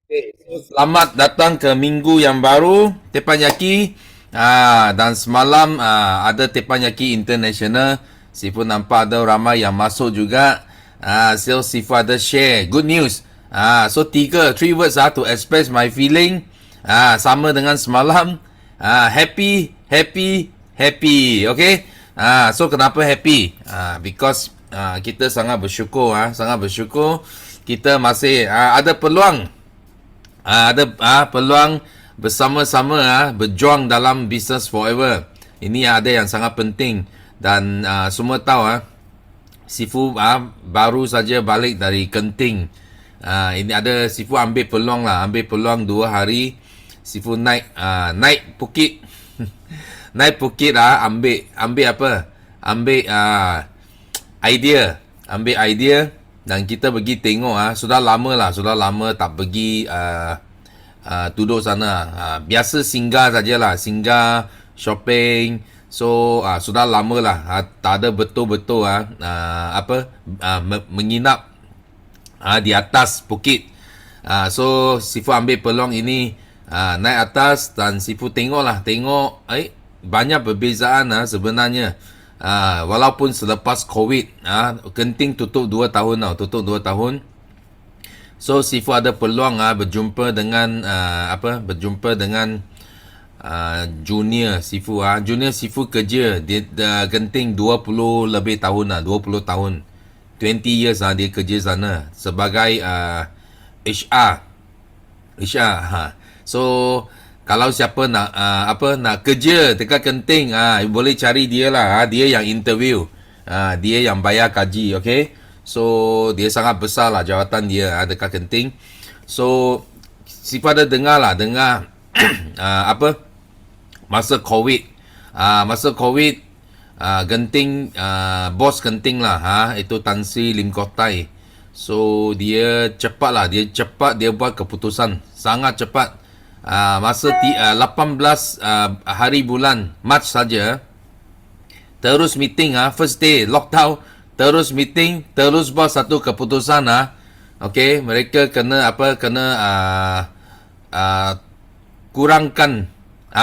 Okay, so selamat datang ke minggu yang baru Teppanyaki. Dan semalam ada Teppanyaki International. Sifu nampak ada ramai yang masuk juga. So Sifu ada share good news. So three words to express my feeling. Sama dengan semalam. Happy, happy, happy. Okay. So kenapa happy? Because kita sangat bersyukur. Sangat bersyukur. Kita masih ada peluang, ada peluang bersama-sama berjuang dalam business forever. Ini ada yang sangat penting dan semua tahu Sifu baru saja balik dari Genting. Ini ada Sifu ambil peluang lah, ambil peluang 2 hari. Sifu naik bukit. Naik bukit ambil apa? Ambil idea, ambil idea dan kita pergi tengok sudah lama tak pergi duduk sana. Biasa singgah sajalah, singgah shopping. So sudah lama lah tak ada betul-betul menginap di atas bukit. So Sifu ambil peluang ini, naik atas dan Sifu tengok banyak perbezaan sebenarnya. Walaupun selepas COVID, Genting tutup 2 tahun tau, tutup 2 tahun. So Sifu ada peluang berjumpa dengan berjumpa dengan junior Sifu. Junior Sifu kerja dia Genting 20 lebih tahun 20 tahun. 20 years dia kerja sana sebagai HR. So kalau siapa nak kerja dekat Genting, boleh cari dia lah. Dia yang interview, dia yang bayar gaji. Okay, so dia sangat besar lah jawatan dia dekat Genting. So Sifu ada dengar masa COVID, Genting, bos Genting lah, itu Tan Sri Lim Kok Tai. So dia cepat dia buat keputusan sangat cepat. Masa 18 hari bulan Mac saja, terus meeting, first day lockdown, terus meeting, terus buat satu keputusan. Okay, mereka kena kurangkan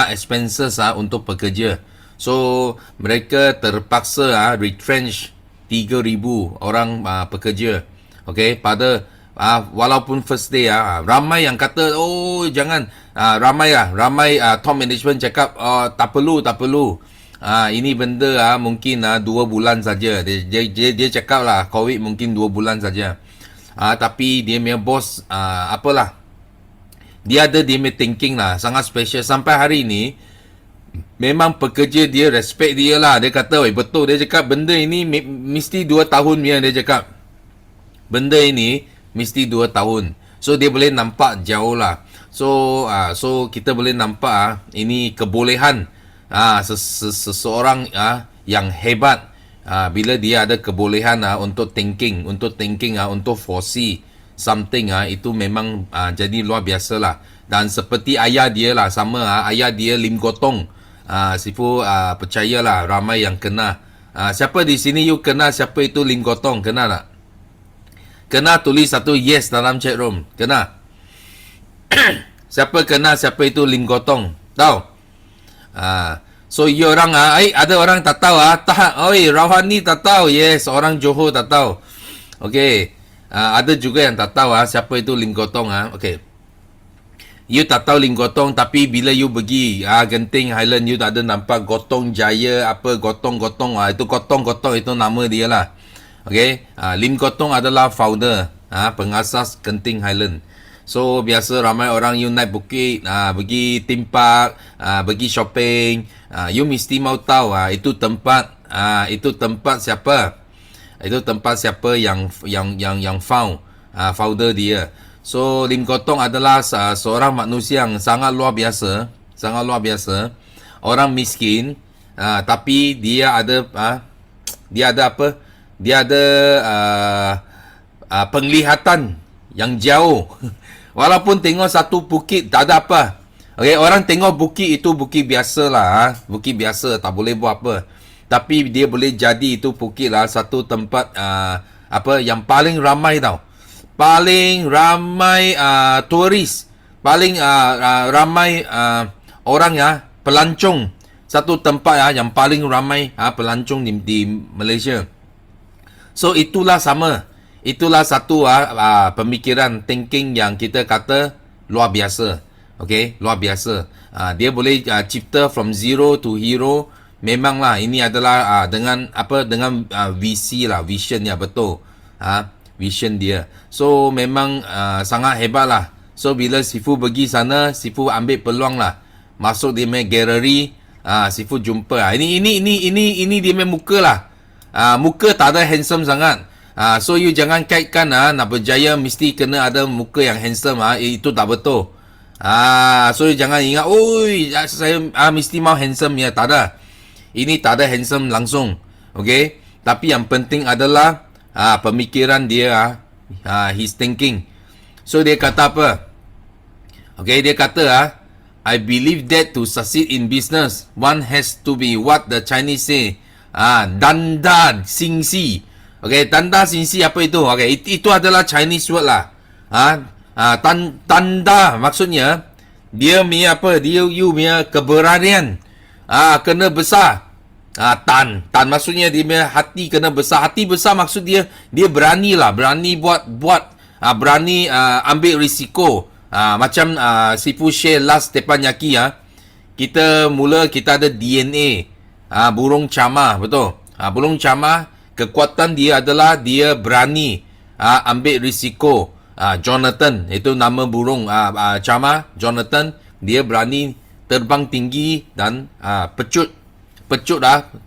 expenses untuk pekerja. So mereka terpaksa retrench 3,000 orang pekerja. Okay, pada walaupun first day ramai yang kata jangan, ramai top management cakap tak perlu. Ini benda mungkin 2 bulan saja. Dia cakap lah COVID mungkin 2 bulan saja. Tapi dia punya bos dia punya thinking lah sangat special sampai hari ini. Memang pekerja dia respect dia lah. Dia kata betul, dia cakap benda ini mesti 2 tahun punya. Dia cakap benda ini mesti 2 tahun. So dia boleh nampak jauh lah. So kita boleh nampak ini kebolehan seseorang yang hebat, bila dia ada kebolehan untuk thinking, untuk foresee something, itu memang jadi luar biasa lah. Dan seperti ayah dia lah, sama ayah dia Lim Gotong. Sifu percayalah ramai yang kenal. Siapa di sini you kenal siapa itu Lim Gotong? Kenal tak? Kena tulis satu yes dalam chat room. Kena. Siapa kenal siapa itu Lim Gotong? Tahu? So you orang ada orang tak tahu tak. Rawani tak tahu. Yes, orang Johor tak tahu. Okay. Ada juga yang tak tahu siapa itu Lim Gotong. Okay. You tak tahu Lim Gotong, tapi bila you pergi Genting Highland, you tak ada nampak Gotong Jaya Gotong itu Gotong itu nama dia lah. Okay, Lim Gotong adalah founder, pengasas Genting Highland. So biasa ramai orang you naik bukit, pergi theme park, pergi shopping, you mesti mau tahu itu tempat siapa? Itu tempat siapa yang founder dia. So Lim Gotong adalah seorang manusia yang sangat luar biasa. Orang miskin, tapi dia ada penglihatan yang jauh. Walaupun tengok satu bukit tak ada apa. Okay, orang tengok bukit itu bukit biasa lah. Bukit biasa, tak boleh buat apa. Tapi dia boleh jadi itu bukit lah satu tempat yang paling ramai tau. paling ramai turis, paling ramai orang ya, pelancong. Satu tempat ya yang paling ramai pelancong di Malaysia. So itulah sama. Itulah satu pemikiran, thinking yang kita kata luar biasa. Okay, luar biasa. Dia boleh cipta from zero to hero. Memanglah ini adalah dengan visi lah, vision ya, betul. Vision dia. So memang sangat hebat lah. So bila Sifu pergi sana, Sifu ambil peluang lah, masuk di gallery, Sifu jumpa. Ini dia punya muka lah. Muka tak ada handsome sangat. So you jangan kaitkan nak berjaya mesti kena ada muka yang handsome. Itu tak betul. So you jangan ingat, oi saya mesti mau handsome ya. Tak ada. Ini tak ada handsome langsung. Okay. Tapi yang penting adalah pemikiran dia, his thinking. So dia kata apa? Okay, dia kata I believe that to succeed in business, one has to be what the Chinese say, danda xingxi. Okay, danda xingxi apa itu? Okay, itu adalah Chinese word lah. Tanda maksudnya dia punya apa? You punya keberanian. Kena besar. Tan maksudnya dia punya hati kena besar. Hati besar maksud dia berani lah, berani buat berani ambil risiko. Macam Sifu share last teppanyaki kita ada DNA burung camah, betul. Burung camah kekuatan dia adalah dia berani ambil risiko. Jonathan itu nama burung camah. Jonathan dia berani terbang tinggi dan pecut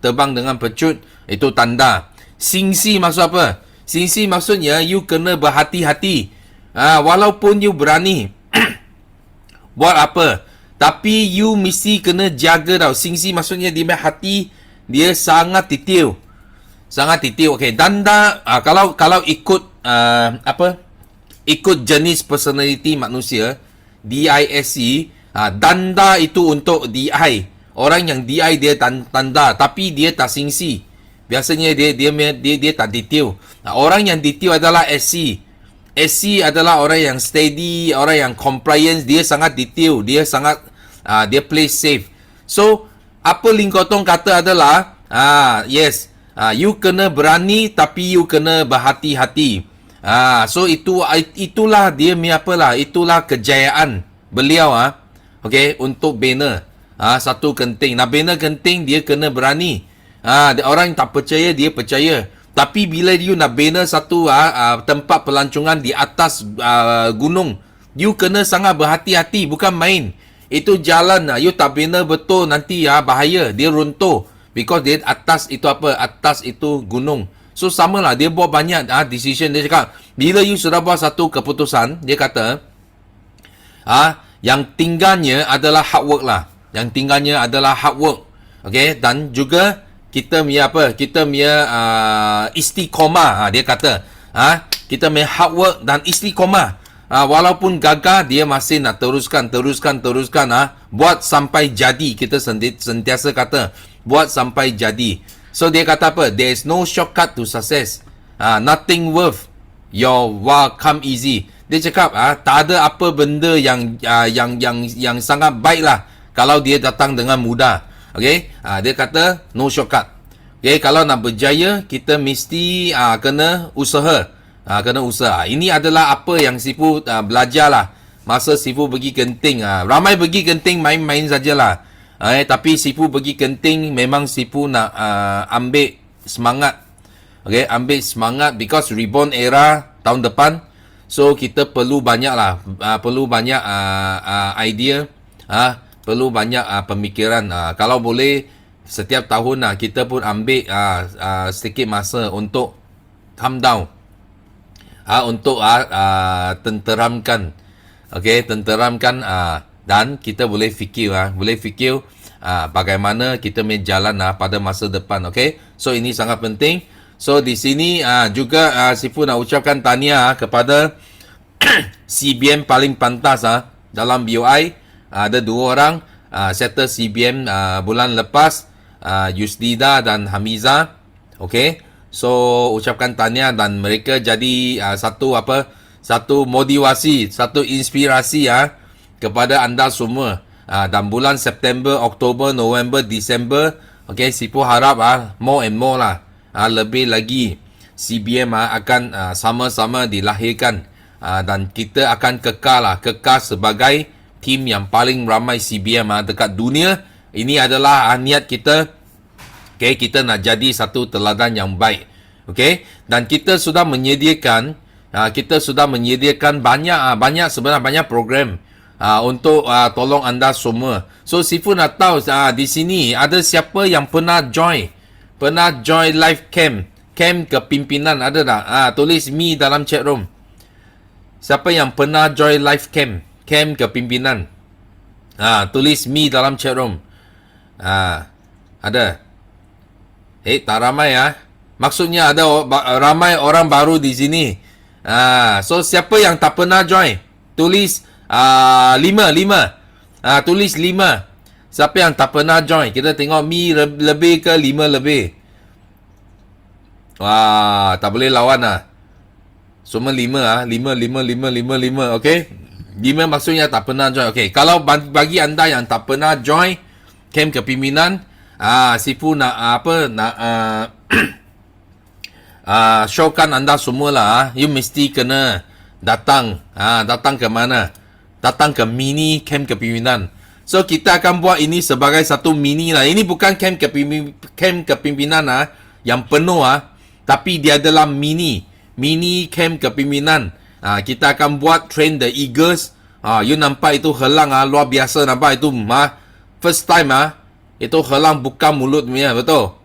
terbang dengan pecut. Itu tanda. Xingxi maksud apa? Xingxi maksudnya you kena berhati-hati. Walaupun you berani buat apa, tapi you mesti kena jaga tau. Xingxi maksudnya dia hati dia sangat detail. Sangat detail. Okay, danda kalau ikut ikut jenis personality manusia, DISC, danda itu untuk DI. Orang yang DI dia tanda, tapi dia tak xingxi. Biasanya dia tak detail. Orang yang detail adalah SC. SC adalah orang yang steady, orang yang compliance, dia sangat detail, dia sangat dia play safe. So apa Lingkotong kata adalah yes, you kena berani tapi you kena berhati-hati. So itulah dia itulah kejayaan beliau okay, untuk bina satu genting. Nak bina genting dia kena berani. Orang yang tak percaya dia percaya. Tapi bila you nak bina satu tempat pelancongan di atas gunung, you kena sangat berhati-hati, bukan main. Itu jalan you tak bina betul nanti bahaya, dia runtuh. Because dia atas itu apa? Atas itu gunung. So samalah dia buat banyak decision. Dia cakap bila you sudah buat satu keputusan, dia kata yang tinggalnya adalah hard work lah. Yang tinggalnya adalah hard work. Okay, dan juga kita punya apa? Kita punya istiqomah. Dia kata kita punya hard work dan istiqomah. Walaupun gagal, dia masih nak teruskan. Buat sampai jadi. Kita sentiasa kata buat sampai jadi. So dia kata apa? There is no shortcut to success. Nothing worth your work come easy. Dia cakap tak ada apa benda yang sangat baik lah kalau dia datang dengan mudah. Okay, dia kata no shortcut. Okay, kalau nak berjaya kita mesti kena usaha. Kena usaha. Ini adalah apa yang Sifu belajar lah masa Sifu pergi Genting. Ramai pergi Genting main-main sajalah. Tapi Sifu pergi Genting memang Sifu nak ambil semangat. Okay, ambil semangat because reborn era tahun depan. So kita perlu banyak lah, perlu banyak idea, perlu banyak pemikiran. Kalau boleh setiap tahun kita pun ambil sedikit masa untuk calm down, untuk tenteramkan, okay, tenteramkan dan kita boleh fikir, bagaimana kita berjalan pada masa depan. Okay, so ini sangat penting. So di sini juga Sifu nak ucapkan tahniah kepada CBM paling pantas dalam BOI. Ada dua orang settle CBM bulan lepas, Yusdida dan Hamiza. Okay, so ucapkan tahniah dan mereka jadi satu motivasi, satu inspirasi kepada anda semua. Dan bulan September, Oktober, November, Disember, okay, Sifu harap more and more lah. Lebih lagi CBM akan sama-sama dilahirkan. Dan kita akan kekal sebagai tim yang paling ramai CBM dekat dunia. Ini adalah niat kita. Okay, kita nak jadi satu teladan yang baik. Okay, dan kita sudah menyediakan banyak sebenarnya banyak program untuk tolong anda semua. So Sifu nak tahu di sini ada siapa yang pernah join live camp kepimpinan, ada tak? Tulis me dalam chat room. Siapa yang pernah join live camp kepimpinan? Tulis me dalam chat room. Ada. Tak ramai Maksudnya ada ramai orang baru di sini. So siapa yang tak pernah join? Tulis 5. Tulis 5. Siapa yang tak pernah join? Kita tengok me lebih ke 5 lebih. Wah, tak boleh lawan Semua 5 5. Okay, 5 maksudnya tak pernah join. Okay, kalau bagi anda yang tak pernah join camp kepimpinan, Sifu nak showkan anda semua lah. You mesti kena datang. Datang ke mana? Datang ke mini camp kepimpinan. So kita akan buat ini sebagai satu mini lah. Ini bukan camp kepimpinan yang penuh tapi dia adalah mini camp kepimpinan. Kita akan buat train the eagles. You nampak itu helang luar biasa, nampak itu first time itu helang buka mulut punya, betul.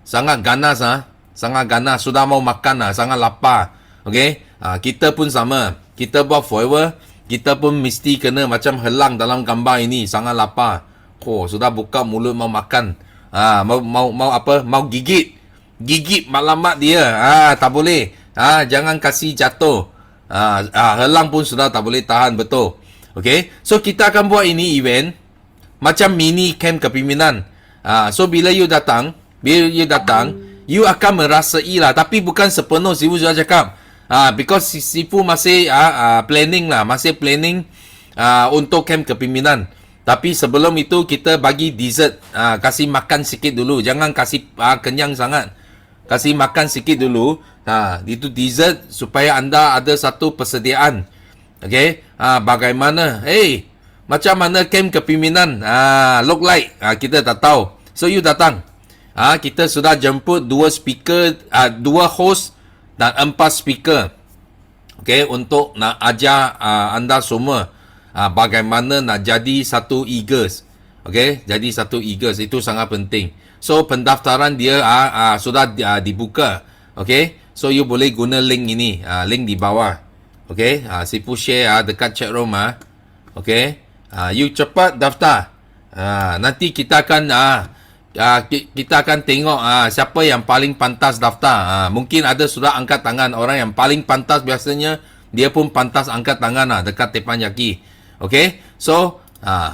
Sangat ganas sangat ganas, sudah mau makan sangat lapar. Okay, kita pun sama. Kita buat forever, kita pun mesti kena macam helang dalam gambar ini, sangat lapar. Sudah buka mulut mau makan. Mau gigit malamat dia. Tak boleh. Jangan kasih jatuh. Helang pun sudah tak boleh tahan, betul. Okay, so kita akan buat ini event macam mini camp kepimpinan. So bila you datang, you akan merasai lah, tapi bukan sepenuh. Sifu sudah cakap because Sifu masih planning untuk camp kepimpinan. Tapi sebelum itu kita bagi dessert, kasih makan sikit dulu. Jangan kasih kenyang sangat. Kasih makan sikit dulu. Itu dessert supaya anda ada satu persediaan. Okay, bagaimana? Macam mana camp kepimpinan look like? Kita tak tahu. So you datang. Kita sudah jemput 2 speaker, 2 host dan 4 speaker. Okay, untuk nak ajar anda semua bagaimana nak jadi satu eagles. Okay, jadi satu eagles itu sangat penting. So pendaftaran dia sudah dibuka. Okay, so you boleh guna link ini, link di bawah. Okay, Sifu share dekat chat room. Okay, you cepat daftar. Nanti kita akan tengok siapa yang paling pantas daftar. Mungkin ada sudah angkat tangan. Orang yang paling pantas biasanya dia pun pantas angkat tangan dekat teppanyaki. Okay, so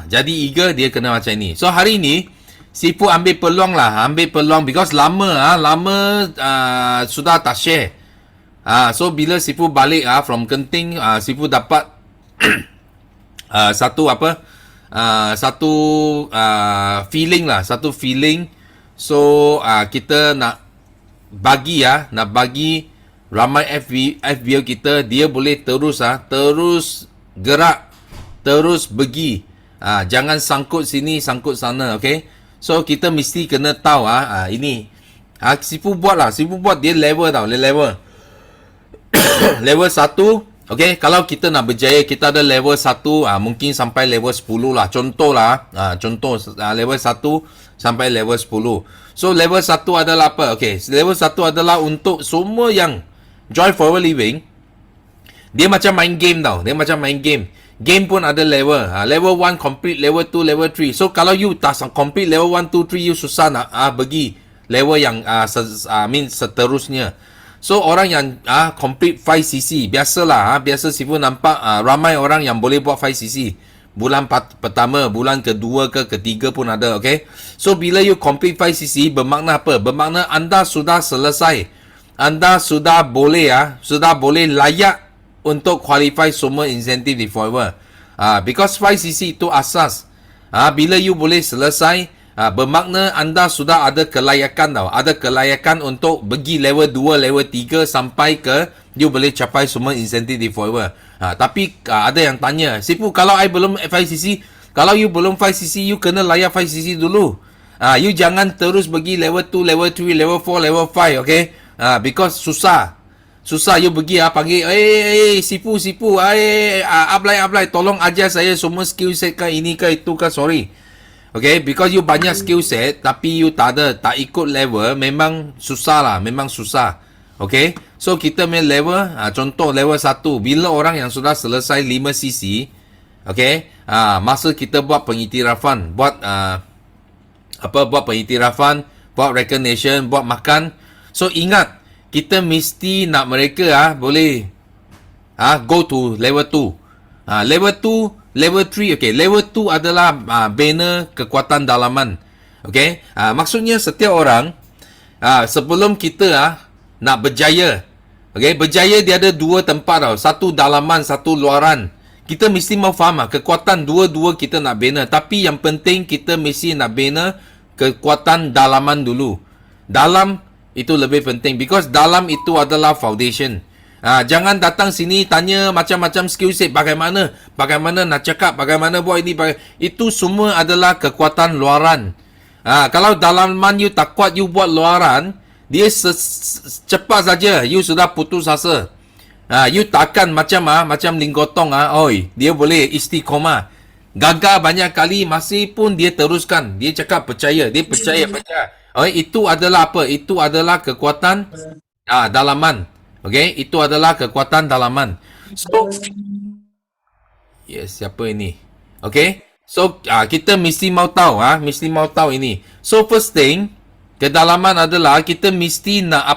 jadi eager dia kena macam ini. So hari ini Sifu ambil peluang because lama sudah tak share. So bila Sifu balik from Genting, Sifu dapat satu feeling lah, satu feeling. So kita nak bagi ramai FBO kita, dia boleh terus gerak, terus pergi. Jangan sangkut sini, sangkut sana. Okay, so kita mesti kena tahu ini. Sifu buat dia level tau, level 1. Okay, kalau kita nak berjaya, kita ada level 1, mungkin sampai level 10 lah. Contoh level 1 sampai level 10. So level 1 adalah apa? Okay, level 1 adalah untuk semua yang join Forever Living. Dia macam main game tau. Game pun ada level. Level 1 complete, level 2, level 3. So kalau you tak complete level 1, 2, 3, you susah nak pergi level yang seterusnya. So orang yang complete 5cc, biasalah, biasa Sifu nampak ramai orang yang boleh buat 5cc. Bulan pertama, bulan kedua ke ketiga pun ada. Okay, so bila you complete 5cc, bermakna apa? Bermakna anda sudah selesai. Anda sudah boleh layak untuk qualify semua insentif di forever. Because 5cc itu asas. Bila you boleh selesai, bermakna anda sudah ada kelayakan tau. Ada kelayakan untuk pergi level 2, level 3 sampai ke you boleh capai semua insentif di forever. Tapi ada yang tanya, Sipu, kalau I belum 5cc, kalau you belum 5cc, you kena layak 5cc dulu. You jangan terus pergi level 2, level 3, level 4, level 5, okay? Because susah. Susah you pergi panggil, Sipu, apply, tolong ajar saya semua skill set ke ini ke itu ke, sorry. Okay, because you banyak skill set tapi you tak ikut level, memang susah lah, memang susah. Okay, so kita main level, contoh level 1, bila orang yang sudah selesai 5cc, okay, masa kita buat pengiktirafan, buat pengiktirafan, buat recognition, buat makan. So ingat, kita mesti nak mereka boleh go to level 2. Level 2, level 3, okay. Level 2 adalah banner kekuatan dalaman. Okay, maksudnya setiap orang sebelum kita nak berjaya, okay, berjaya dia ada dua tempat tau. Satu dalaman, satu luaran. Kita mesti mau faham kekuatan dua-dua kita nak bina. Tapi yang penting kita mesti nak bina kekuatan dalaman dulu. Dalam itu lebih penting, because dalam itu adalah foundation. Jangan datang sini tanya macam-macam skill set, bagaimana nak cakap, bagaimana buat ini, itu semua adalah kekuatan luaran. Kalau dalaman you tak kuat, you buat luaran, dia cepat saja you sudah putus asa. You takkan macam linggotong, dia boleh istiqomah. Gagal banyak kali masih pun dia teruskan. Dia cakap percaya, dia percaya. Itu adalah apa? Itu adalah kekuatan dalaman. Okay, itu adalah kekuatan dalaman. So, yes, siapa ini? Okay, so kita mesti mau tahu, ini. So first thing, kedalaman adalah kita mesti nak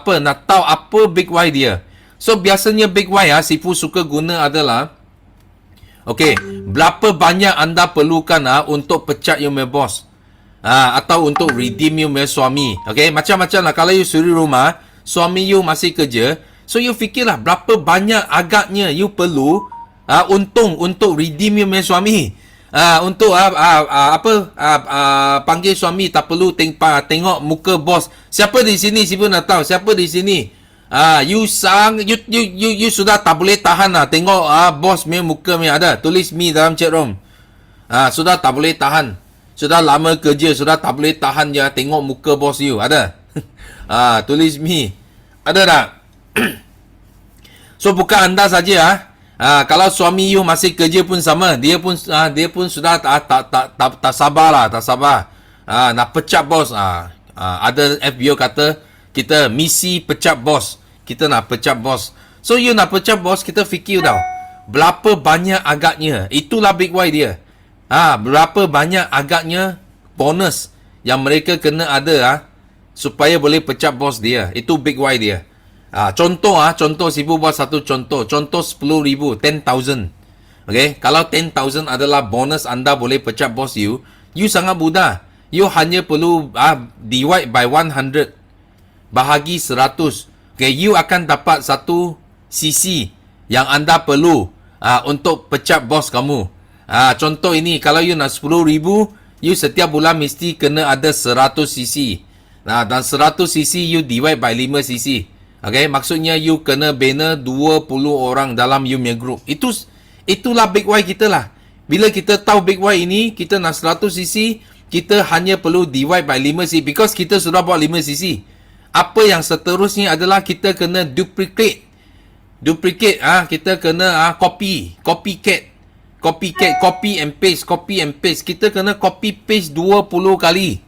tahu apa big why dia. So biasanya big why Sifu suka guna adalah, okay, berapa banyak anda perlukan untuk pecat you punya boss, atau untuk redeem you punya suami. Okay, macam-macam lah. Kalau you suri rumah, suami you masih kerja, so you fikirlah berapa banyak agaknya you perlu untuk redeem you punya suami. Untuk panggil suami tak perlu tengok muka bos. Siapa di sini? Siapa nak tahu siapa di sini? You sudah tak boleh tahan tengok bos punya muka punya ada tulis me dalam chat room. Sudah tak boleh tahan. Sudah lama kerja, sudah tak boleh tahan je tengok muka bos you. Ada? Tulis me. Ada tak? So bukan anda saja kalau suami you masih kerja pun sama, dia pun sudah tak sabar. Nak pecat bos. Ada FBO kata kita misi pecat bos. Kita nak pecat bos. So you nak pecat bos, kita fikir tau, berapa banyak agaknya. Itulah big why dia. Berapa banyak agaknya bonus yang mereka kena ada supaya boleh pecat bos dia. Itu big why dia. Contoh Sifu buat satu contoh. Contoh 10,000, 10,000. Okay, kalau 10,000 adalah bonus anda boleh pecat bos you sangat mudah. You hanya perlu divide by 100, bahagi 100. Okay, you akan dapat 1 cc yang anda perlu untuk pecat bos kamu. Contoh ini, kalau you nak 10,000, you setiap bulan mesti kena ada 100 cc. Dan 100 cc you divide by 5 cc. Okay, maksudnya you kena bina 20 orang dalam you punya group. Itulah big why kita lah. Bila kita tahu big why ini, kita nak 100 cc, kita hanya perlu divide by 5 cc, because kita sudah buat 5 cc. Apa yang seterusnya adalah kita kena duplicate, kita kena copycat, copy and paste. Kita kena copy paste 20 kali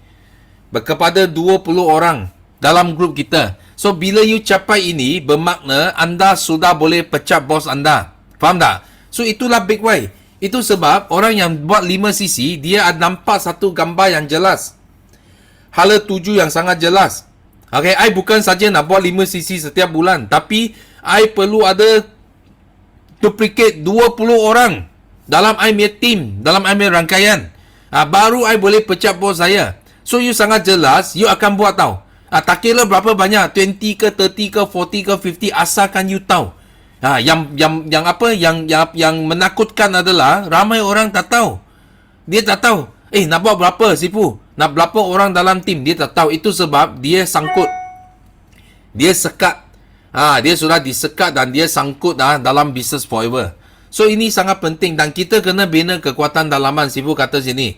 kepada 20 orang dalam grup kita. So bila you capai ini, bermakna anda sudah boleh pecat bos anda. Faham tak? So itulah big why. Itu sebab orang yang buat 5cc, dia nampak satu gambar yang jelas, hala tuju yang sangat jelas. Okay, I bukan saja nak buat 5cc setiap bulan, tapi I perlu ada duplicate 20 orang dalam I punya team, dalam I punya rangkaian. Baru I boleh pecat bos saya. So you sangat jelas, you akan buat tau. Tak kira berapa banyak, 20 ke, 30 ke, 40 ke, 50, asalkan you tahu. Yang apa? Yang menakutkan adalah ramai orang tak tahu. Dia tak tahu. Nak buat berapa Sipu? Nak berapa orang dalam tim? Dia tak tahu. Itu sebab dia sangkut. Dia sekat. Dia sudah disekat dan dia sangkut dalam business forever. So ini sangat penting dan kita kena bina kekuatan dalaman. Sipu kata sini.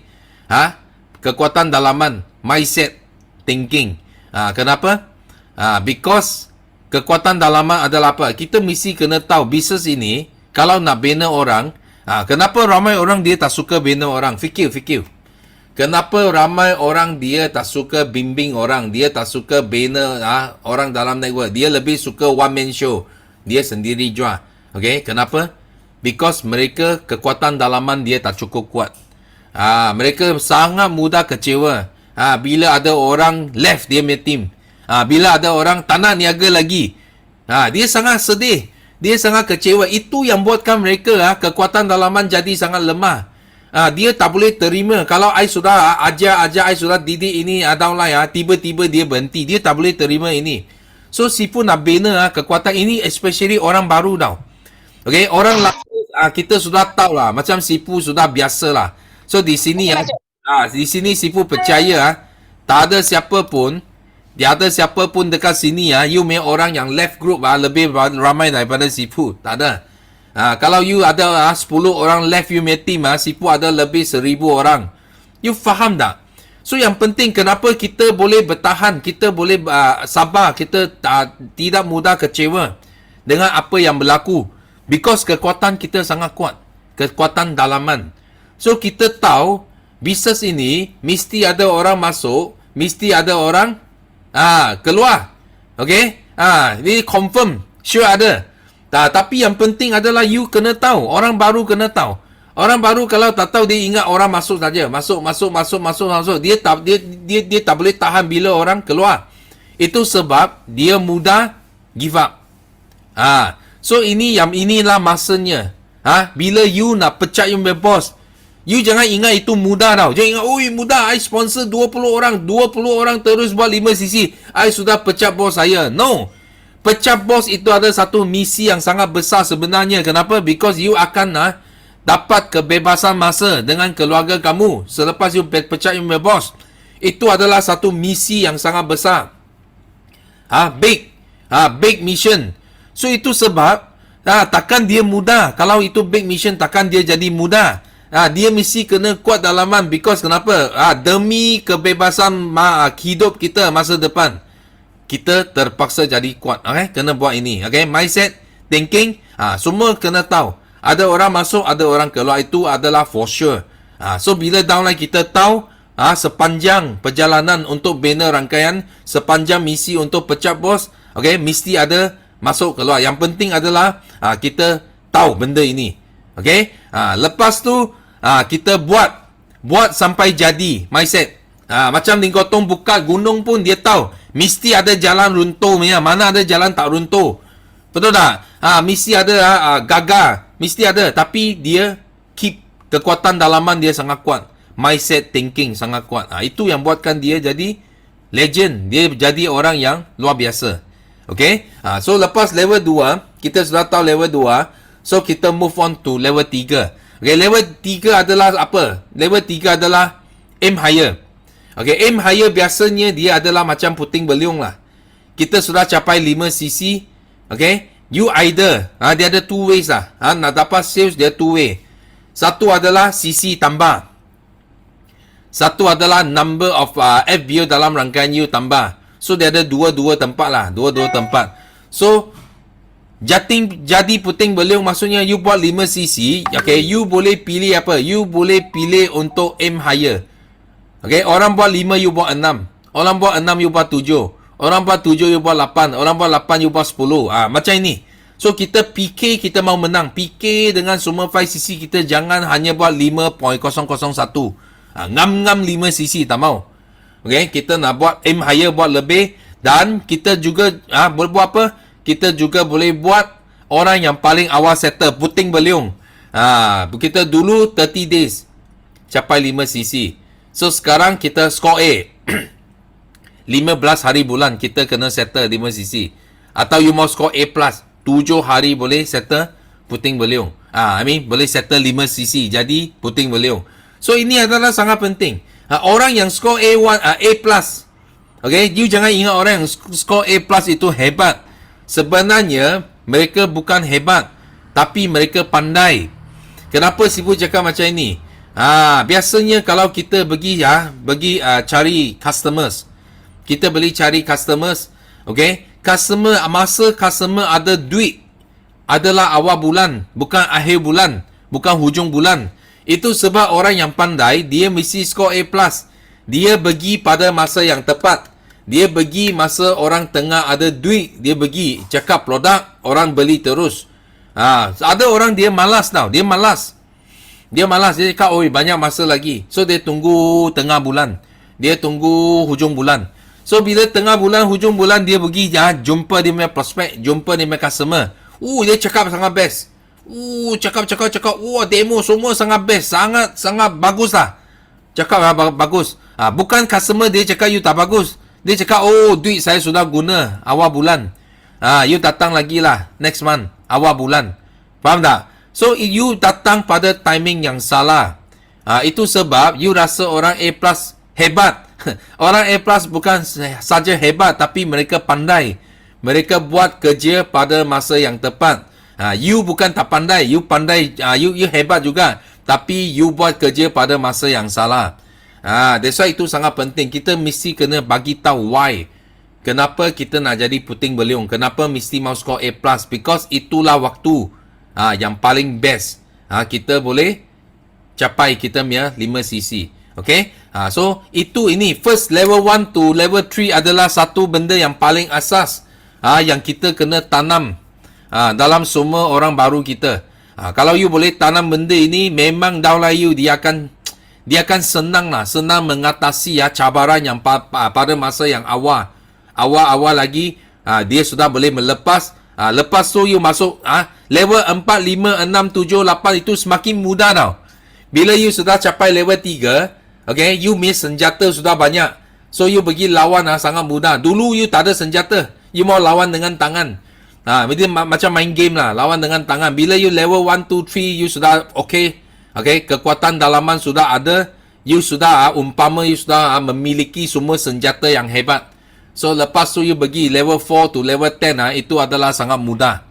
Kekuatan dalaman, mindset, thinking. Kenapa? Because kekuatan dalaman adalah apa? Kita mesti kena tahu bisnes ini kalau nak bina orang. Kenapa ramai orang dia tak suka bina orang? Fikir. Kenapa ramai orang dia tak suka bimbing orang? Dia tak suka bina orang dalam network. Dia lebih suka one man show. Dia sendiri jual. Okay, kenapa? Because mereka kekuatan dalaman dia tak cukup kuat. Mereka sangat mudah kecewa. Bila ada orang left dia punya team. Bila ada orang tak nak niaga lagi. Dia sangat sedih. Dia sangat kecewa. Itu yang buatkan mereka kekuatan dalaman jadi sangat lemah. Dia tak boleh terima. Kalau I sudah ajar, I sudah didik ini downline, tiba-tiba dia berhenti. Dia tak boleh terima ini. So, Sipu nak bina kekuatan ini, especially orang baru tau. Okay, orang lama kita sudah tahu lah. Macam Sipu sudah biasa lah. So, di sini di sini Sipu percaya tak ada siapa pun dekat sini you punya orang yang left group lebih ramai daripada Sipu. Tak ada. Kalau you ada 10 orang left you punya team Sipu ada lebih 1000 orang. You faham tak? So yang penting kenapa kita boleh bertahan, kita boleh sabar, kita tidak mudah kecewa dengan apa yang berlaku. Because kekuatan kita sangat kuat. Kekuatan dalaman. So kita tahu bisnes ini mesti ada orang masuk, mesti ada orang keluar. Okay? Ini confirm. Sure ada. Tapi yang penting adalah you kena tahu. Orang baru kena tahu. Orang baru kalau tak tahu dia ingat orang masuk saja. Masuk. Dia tak boleh tahan bila orang keluar. Itu sebab dia mudah give up. So inilah masanya. Bila you nak pecat you punya boss, you jangan ingat itu mudah tau. Jangan ingat, mudah. I sponsor 20 orang. 20 orang terus buat 5 sisi. I sudah pecat bos saya. No. Pecat bos itu ada satu misi yang sangat besar sebenarnya. Kenapa? Because you akan dapat kebebasan masa dengan keluarga kamu. Selepas you pecat you punya bos. Itu adalah satu misi yang sangat besar. Big mission. So itu sebab takkan dia mudah. Kalau itu big mission, takkan dia jadi mudah. Dia mesti kena kuat dalaman. Because kenapa? Demi kebebasan hidup kita masa depan, kita terpaksa jadi kuat. Okay? Kena buat ini. Okay? Mindset, thinking, semua kena tahu. Ada orang masuk, ada orang keluar. Itu adalah for sure. So bila downline kita tahu sepanjang perjalanan untuk bina rangkaian, sepanjang misi untuk pecat bos, okay, mesti ada masuk keluar. Yang penting adalah kita tahu benda ini. Okay? Lepas tu kita buat sampai jadi. Mindset. Macam Lingkotong buka gunung pun dia tahu mesti ada jalan runtuh punya. Mana ada jalan tak runtuh. Betul tak? Mesti ada gagal. Mesti ada. Tapi dia keep kekuatan dalaman dia sangat kuat. Mindset, thinking sangat kuat. Itu yang buatkan dia jadi legend. Dia jadi orang yang luar biasa. Okay? So lepas level 2, kita sudah tahu level 2. So kita move on to level 3. Okay, level 3 adalah apa? Level 3 adalah aim higher. Okay, aim higher biasanya dia adalah macam puting beliung lah. Kita sudah capai 5 cc. Okay, you either dia ada 2 ways lah. Nak dapat sales dia 2 way. Satu adalah cc tambah. Satu adalah number of FBO dalam rangkaian you tambah. So dia ada dua tempat lah. Dua tempat. So jadi puting beliung maksudnya you buat 5 cc. Okay, you boleh pilih apa? You boleh pilih untuk aim higher. Okay, orang buat 5, you buat 6. Orang buat 6, you buat 7. Orang buat 7, you buat 8. Orang buat 8, you buat 10. Macam ini. So, kita PK, kita mau menang. PK dengan semua 5cc, kita jangan hanya buat 5.001. Ngam-ngam 5cc, tak mau. Okay, kita nak buat aim higher, buat lebih. Dan kita juga, boleh buat apa? Kita juga boleh buat orang yang paling awal settle, puting beliung. Kita dulu 30 days, capai 5cc. So, sekarang kita score A. 15 hari bulan kita kena settle 5cc. Atau you mau score A+. 7 hari boleh settle puting beliung. Boleh settle 5 cc jadi puting beliung. So ini adalah sangat penting. Orang yang score A1, A plus. Okay, you jangan ingat orang yang score A plus itu hebat. Sebenarnya mereka bukan hebat, tapi mereka pandai. Kenapa Sifu cakap macam ini? Biasanya kalau kita pergi cari customers, kita beli cari customers, okay? Masa customer ada duit adalah awal bulan, bukan akhir bulan, bukan hujung bulan. Itu sebab orang yang pandai, dia mesti score A+. Dia pergi pada masa yang tepat. Dia pergi masa orang tengah ada duit. Dia pergi cakap produk, orang beli terus. Ada orang dia malas tau. Dia malas. Dia cakap, banyak masa lagi. So, dia tunggu tengah bulan. Dia tunggu hujung bulan. So, bila tengah bulan, hujung bulan, dia pergi jumpa dia punya prospek, jumpa dia punya customer. Dia cakap sangat best. Cakap. Demo semua sangat best. Sangat bagus lah. Cakap bagus. Bukan customer dia cakap you tak bagus. Dia cakap, duit saya sudah guna awal bulan. You datang lagi lah next month, awal bulan. Faham tak? So, you datang pada timing yang salah. Itu sebab you rasa orang A plus hebat. Orang A plus bukan saja hebat, tapi mereka pandai. Mereka buat kerja pada masa yang tepat. You bukan tak pandai, you pandai, you hebat juga, tapi you buat kerja pada masa yang salah. That's why itu sangat penting. Kita mesti kena bagi tahu why. Kenapa kita nak jadi puting beliung? Kenapa mesti mau score A+? Because itulah waktu yang paling best. Kita boleh capai kita punya 5cc. Okay? So, ini first level 1 to level 3 adalah satu benda yang paling asas. Yang kita kena tanam dalam semua orang baru kita. Kalau you boleh tanam benda ini, memang daulah you dia akan senang mengatasi cabaran yang pada masa yang awal lagi. Dia sudah boleh melepas. Lepas tu you masuk level 4, 5, 6, 7, 8 itu semakin mudah tau. Bila you sudah capai level 3, okay, you miss senjata sudah banyak. So you pergi lawan sangat mudah. Dulu you tak ada senjata, you mau lawan dengan tangan. Macam main game lah, lawan dengan tangan. Bila you level 1, 2, 3, you sudah okay, kekuatan dalaman sudah ada. You sudah umpama you sudah memiliki semua senjata yang hebat. So lepas tu you pergi level 4 to level 10 itu adalah sangat mudah.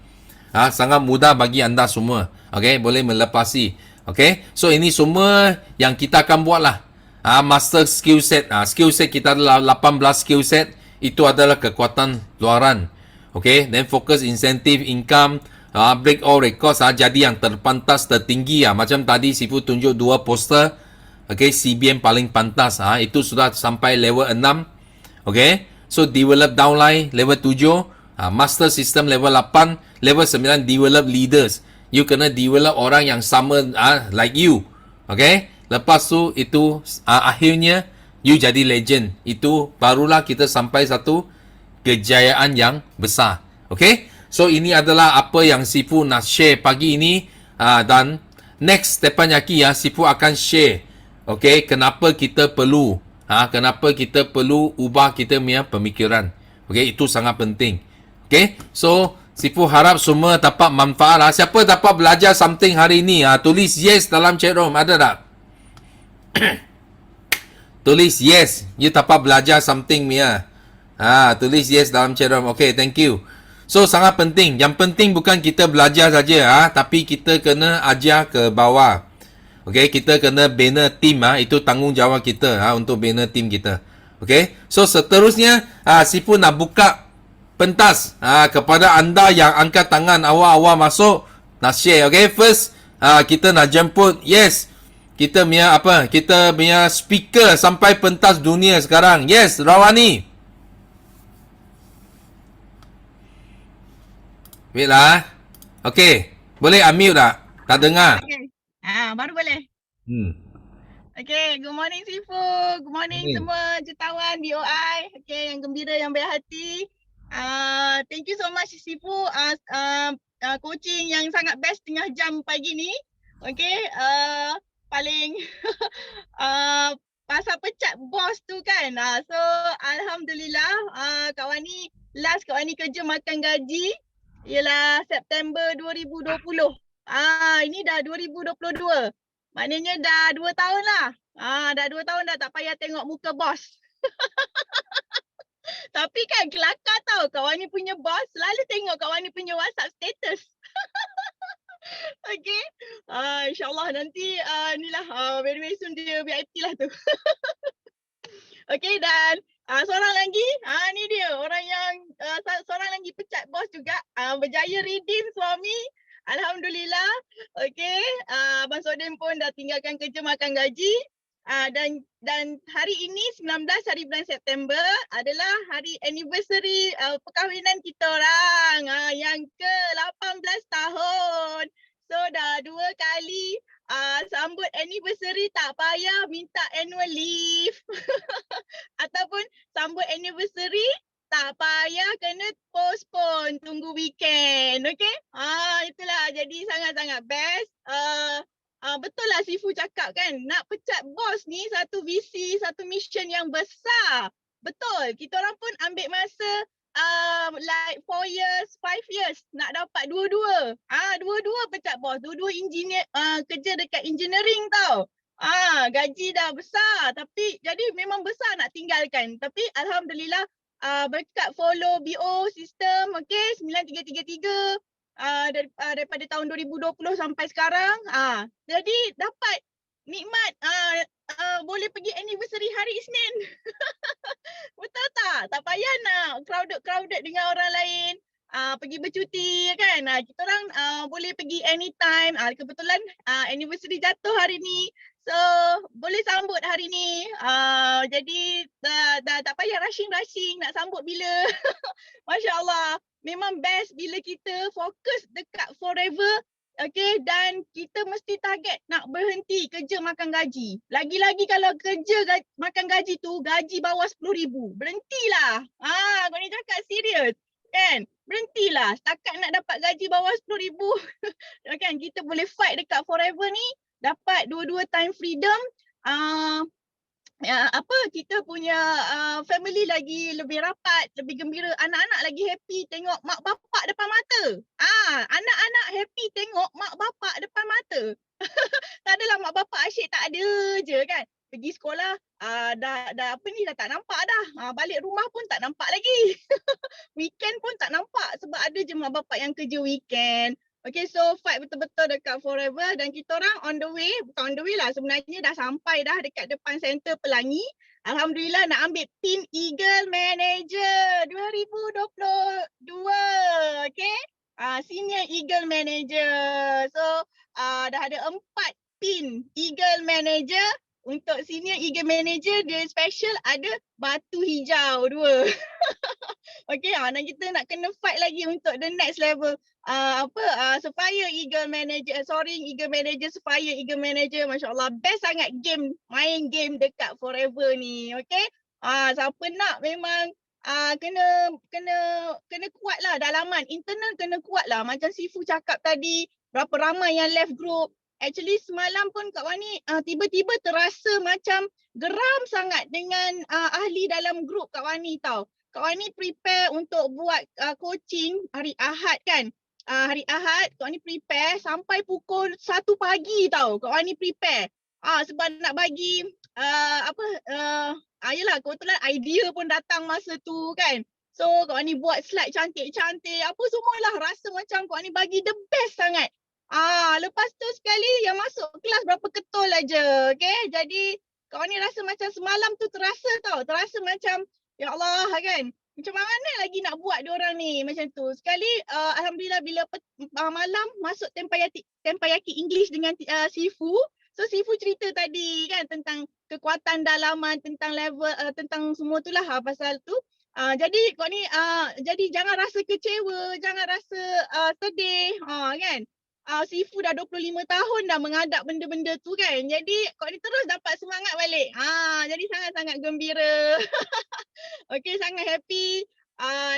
Sangat mudah bagi anda semua. Okay, boleh melepasi. Okay, so ini semua yang kita akan buat lah. Master skill set. Skill set kita adalah 18 skill set. Itu adalah kekuatan luaran. Okay, then focus incentive income, break all records, jadi yang terpantas tertinggi. Macam tadi Sifu tunjuk 2 poster. Okay, CBM paling pantas. Itu sudah sampai level 6. Okay, so develop downline level 7. Master system level 8. Level 9 develop leaders. You kena develop orang yang sama like you. Okay, lepas tu itu akhirnya you jadi legend. Itu barulah kita sampai satu kejayaan yang besar. Okay, so ini adalah apa yang Sifu nak share pagi ini. Dan next teppanyaki Sifu akan share. Okay, kenapa kita perlu ubah kita punya pemikiran. Okay, itu sangat penting. Okay, so Sifu harap semua dapat manfaat. Siapa dapat belajar something hari ini, tulis yes dalam chat room. Ada tak? Tulis yes, you dapat belajar something Mia. Tulis yes dalam chat room. Okay, thank you. So sangat penting. Yang penting bukan kita belajar saja, tapi kita kena ajar ke bawah. Okay, kita kena bina tim. Itu tanggungjawab kita untuk bina tim kita. Okay, so seterusnya Sifu nak buka pentas kepada anda yang angkat tangan awal-awal masuk nak share. Okay, first kita nak jemput yes kita punya speaker sampai pentas dunia sekarang. Yes, Rawani. Wait lah. Okay, boleh unmute tak? Tak dengar. Okay. Baru boleh. Okay, good morning Sifu. Good morning semua jutawan BOI. Okay, yang gembira, yang baik hati. Thank you so much Sifu. Coaching yang sangat best tengah jam pagi ni. Okay, paling pasal pecat bos tu kan. So Alhamdulillah, kawan ni kerja makan gaji. ialah September 2020. Ini dah 2022. Maknanya dah 2 tahun lah. Dah 2 tahun dah tak payah tengok muka bos. Tapi kan kelakar tau, kawan ni punya bos selalu tengok kawan ni punya WhatsApp status. Okay. InsyaAllah nanti very very soon dia VIP lah tu. Okay, dan seorang lagi, ni dia orang yang seorang lagi pecat bos juga, berjaya redeem suami. Alhamdulillah. Okay, Abang Sodin pun dah tinggalkan kerja makan gaji. Dan hari ini 19 hari bulan September adalah hari anniversary perkahwinan kita orang yang ke-18 tahun. So dah 2 kali sambut anniversary tak payah minta annual leave. Ataupun sambut anniversary tak payah kena postpone, tunggu weekend. Okay? Itulah jadi sangat-sangat best. Betul lah Sifu cakap kan, nak pecat bos ni satu visi, satu mission yang besar. Betul, kita orang pun ambil masa like 4 years, 5 years nak dapat dua-dua. Dua-dua pecat bos, dua-dua engineer, kerja dekat engineering tau. Gaji dah besar tapi jadi memang besar nak tinggalkan. Tapi alhamdulillah berkat follow BO sistem, okay, 9333 daripada tahun 2020 sampai sekarang. Jadi dapat nikmat boleh pergi anniversary hari Isnin. Betul tak? Tak payah nak crowded dengan orang lain. Pergi bercuti kan. Kita orang boleh pergi anytime. Kebetulan anniversary jatuh hari ni. So boleh sambut hari ni. Jadi dah tak payah rushing nak sambut bila. Masya Allah. Memang best bila kita fokus dekat forever. Okay, dan kita mesti target nak berhenti kerja makan gaji. Lagi-lagi kalau kerja makan gaji tu, gaji bawah 10,000. Berhentilah. Kau ni cakap serius. Kan? Berhentilah. Setakat nak dapat gaji bawah 10,000. Kan? Kita boleh fight dekat forever ni. Dapat dua-dua time freedom. Kita punya family lagi lebih rapat, lebih gembira, anak-anak lagi happy tengok mak bapak depan mata. Anak-anak happy tengok mak bapak depan mata. Tak adalah mak bapak asyik tak ada je kan. Pergi sekolah dah tak nampak dah. Balik rumah pun tak nampak lagi. Weekend pun tak nampak sebab ada je mak bapak yang kerja weekend. Okay, so fight betul-betul dekat forever dan kita orang on the way, bukan on the way lah, sebenarnya dah sampai dah dekat depan center Pelangi. Alhamdulillah nak ambil pin Eagle Manager 2022. Okay, Senior Eagle Manager. So dah ada 4 pin Eagle Manager. Untuk Senior Eagle Manager dia special ada batu hijau 2. Okay, dan kita nak kena fight lagi untuk the next level. Sapphire Eagle Manager, Eagle Manager, Sapphire Eagle Manager. Masya Allah, best sangat game, main game dekat forever ni. Okay, siapa nak memang kena kuat lah dalaman. Internal kena kuat lah. Macam Sifu cakap tadi, berapa ramai yang left group. Actually semalam pun Kak Wani tiba-tiba terasa macam geram sangat dengan ahli dalam group Kak Wani tau. Kak Wani prepare untuk buat coaching hari Ahad kan. Hari Ahad Kak Wani prepare sampai pukul 1 pagi tau. Kak Wani prepare. Sebab nak bagi yelah kebetulan idea pun datang masa tu kan. So Kak Wani buat slide cantik-cantik. Apa semualah rasa macam Kak Wani bagi the best sangat. Lepas tu sekali yang masuk kelas berapa ketul aja. Okay, jadi Kak Wani rasa macam semalam tu terasa macam ya Allah kan. Macam mana lagi nak buat diorang ni macam tu. Sekali alhamdulillah bila malam masuk Tempayaki English dengan Sifu. So Sifu cerita tadi kan tentang kekuatan dalaman, tentang level, tentang semua tu lah pasal tu. Jadi Kak Wani jadi jangan rasa kecewa, jangan rasa sedih kan. Sifu dah 25 tahun dah menghadap benda-benda tu kan. Jadi Kak Ni terus dapat semangat balik. Jadi sangat-sangat gembira. Okay, sangat happy.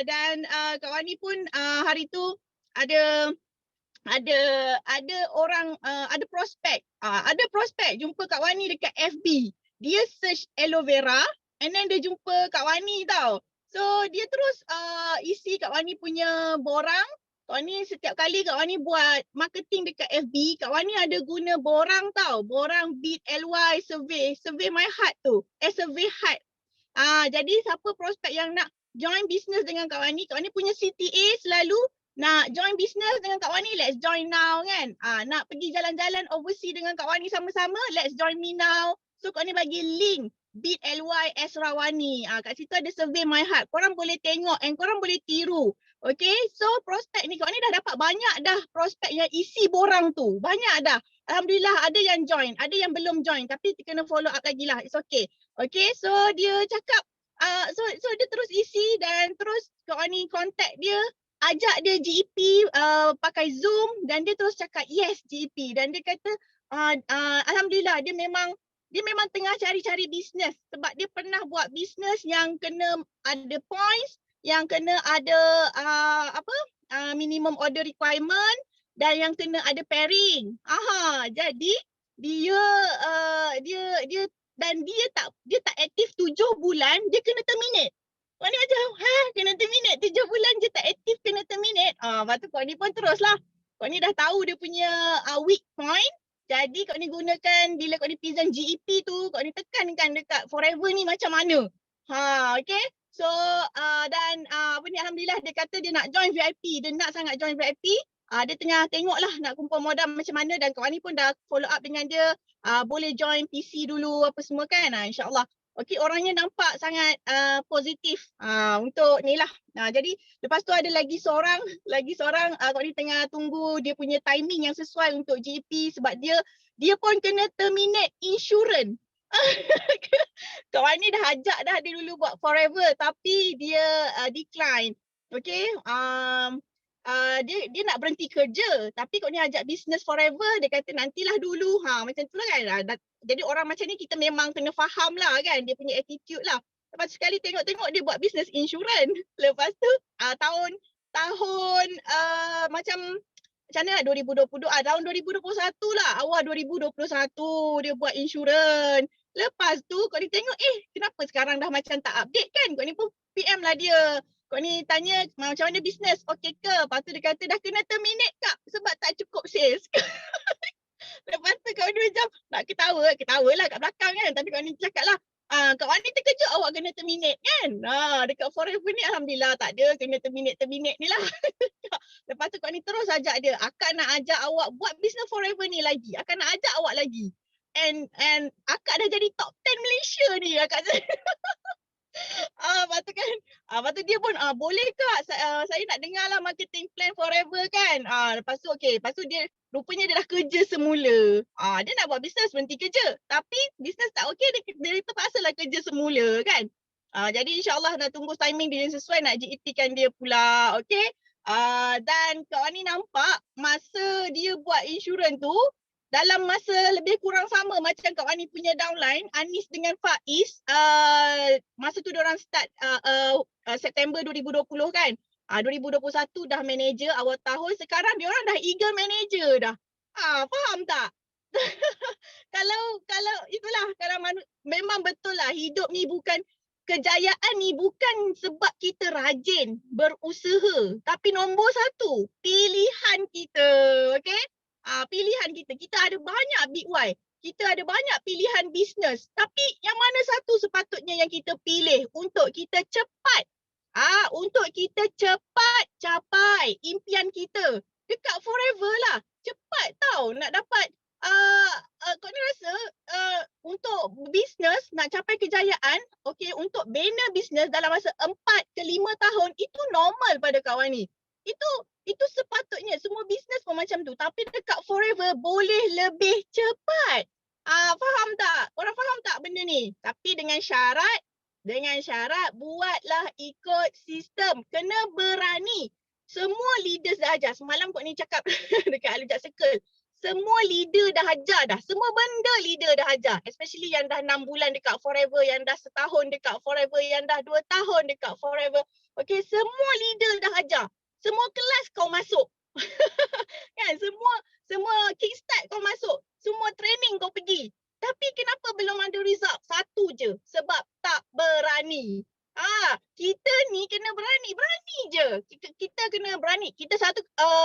Dan Kak Wani pun hari tu ada orang ada prospek. Ada prospek jumpa Kak Wani dekat FB. Dia search aloe vera and then dia jumpa Kak Wani tau. So dia terus isi Kak Wani punya borang. Kak Wani setiap kali Kak Wani buat marketing dekat FB, Kak Wani ada guna borang tau. Borang Beat LY survey. Survey My Heart tu. Survey Heart. Jadi siapa prospek yang nak join business dengan Kak Wani punya CTA selalu nak join business dengan Kak Wani, let's join now kan. Nak pergi jalan-jalan overseas dengan Kak Wani sama-sama, let's join me now. So Kak Wani bagi link Beat LY Esrawani. Kat situ ada survey My Heart. Korang boleh tengok and korang boleh tiru. Okay, so prospek ni Kak Wani dah dapat banyak dah prospek yang isi borang tu. Banyak dah. Alhamdulillah ada yang join, ada yang belum join tapi kena follow up lagi lah. It's okay. Okay, so dia cakap, so dia terus isi dan terus Kak Wani contact dia, ajak dia GEP pakai Zoom dan dia terus cakap yes GEP dan dia kata Alhamdulillah dia memang tengah cari-cari bisnes sebab dia pernah buat bisnes yang kena ada points, yang kena ada minimum order requirement dan yang kena ada pairing. Jadi dia tak aktif 7 bulan dia kena terminate. Kau ni macam kena terminate 7 bulan je tak aktif kena terminate. Lepas tu kau ni pun teruslah. Kau ni dah tahu dia punya weak point. Jadi kau ni gunakan bila kau ni present GEP tu, kau ni tekankan dekat forever ni macam mana. Okay. So dan alhamdulillah dia kata dia nak join VIP. Dia nak sangat join VIP. Dia tengah tengok lah nak kumpul modal macam mana dan kawan ni pun dah follow up dengan dia. Boleh join PC dulu apa semua kan. InsyaAllah. Okay, orangnya nampak sangat positif untuk ni lah. Jadi lepas tu ada lagi seorang kau ni tengah tunggu dia punya timing yang sesuai untuk GP sebab dia pun kena terminate insurans. Kawan ni dah ajak dah dia dulu buat forever tapi dia decline. Okay, dia nak berhenti kerja tapi kau ni ajak business forever, dia kata nantilah dulu. Macam tu lah kan. Jadi orang macam ni kita memang kena faham lah kan dia punya attitude lah. Lepas sekali tengok-tengok dia buat business insurans. Lepas tu tahun macam mana 2022 tahun 2021 lah, awal 2021 dia buat insurans. Lepas tu kau ni tengok kenapa sekarang dah macam tak update kan. Kau ni pun PM lah dia. Kau ni tanya macam mana business, okey ke? Lepas tu dia kata dah kena terminate kak sebab tak cukup sales. Lepas tu kau ni macam nak ketawa lah kat belakang kan. Tapi kau ni cakap lah, Kak Wani terkejut awak kena terminate kan. Dekat Forever ni Alhamdulillah tak ada kena terminate ni lah. Lepas tu kau ni terus ajak dia, akak nak ajak awak buat business Forever ni lagi. Akak nak ajak awak lagi. And akak dah jadi top 10 Malaysia ni akak. Lepas tu kan, lepas tu dia pun boleh kak saya nak dengar lah marketing plan Forever kan. Lepas tu dia rupanya dia dah kerja semula. Dia nak buat bisnes berhenti kerja. Tapi bisnes tak okey dia terpaksa lah kerja semula kan. Jadi insyaAllah nak tunggu timing dia yang sesuai nak GEP kan dia pula. Okay. Dan Kak Wani nampak masa dia buat insurans tu dalam masa lebih kurang sama macam Kak Wani punya downline, Anis dengan Faiz, masa tu diorang start September 2020 kan. 2021 dah manager awal tahun, sekarang diorang dah eagle manager dah. Faham tak? kalau itulah, kalau memang betul lah hidup ni bukan, kejayaan ni bukan sebab kita rajin berusaha, tapi nombor satu, pilihan kita, okay? Pilihan kita. Kita ada banyak big why. Kita ada banyak pilihan bisnes. Tapi yang mana satu sepatutnya yang kita pilih untuk kita cepat. Untuk kita cepat capai impian kita. Dekat Forever lah. Cepat tau nak dapat. Kau ni rasa untuk bisnes nak capai kejayaan, okay, untuk bina bisnes dalam masa 4 ke 5 tahun, itu normal pada kawan ni. Itu sepatutnya semua bisnes pun macam tu. Tapi dekat Forever boleh lebih cepat. Faham tak? Korang faham tak benda ni? Tapi dengan syarat buatlah ikut sistem. Kena berani. Semua leaders dah ajar. Semalam kau ni cakap dekat Alujak Circle. Semua leader dah ajar dah. Semua benda leader dah ajar. Especially yang dah 6 bulan dekat Forever, yang dah setahun dekat Forever, yang dah 2 tahun dekat Forever. Okay, semua leader dah ajar. Semua kelas kau masuk. Kan, semua kickstart kau masuk. Semua training kau pergi. Tapi kenapa belum ada result? Satu je, sebab tak berani. Kita ni kena berani je. Kita kena berani. Kita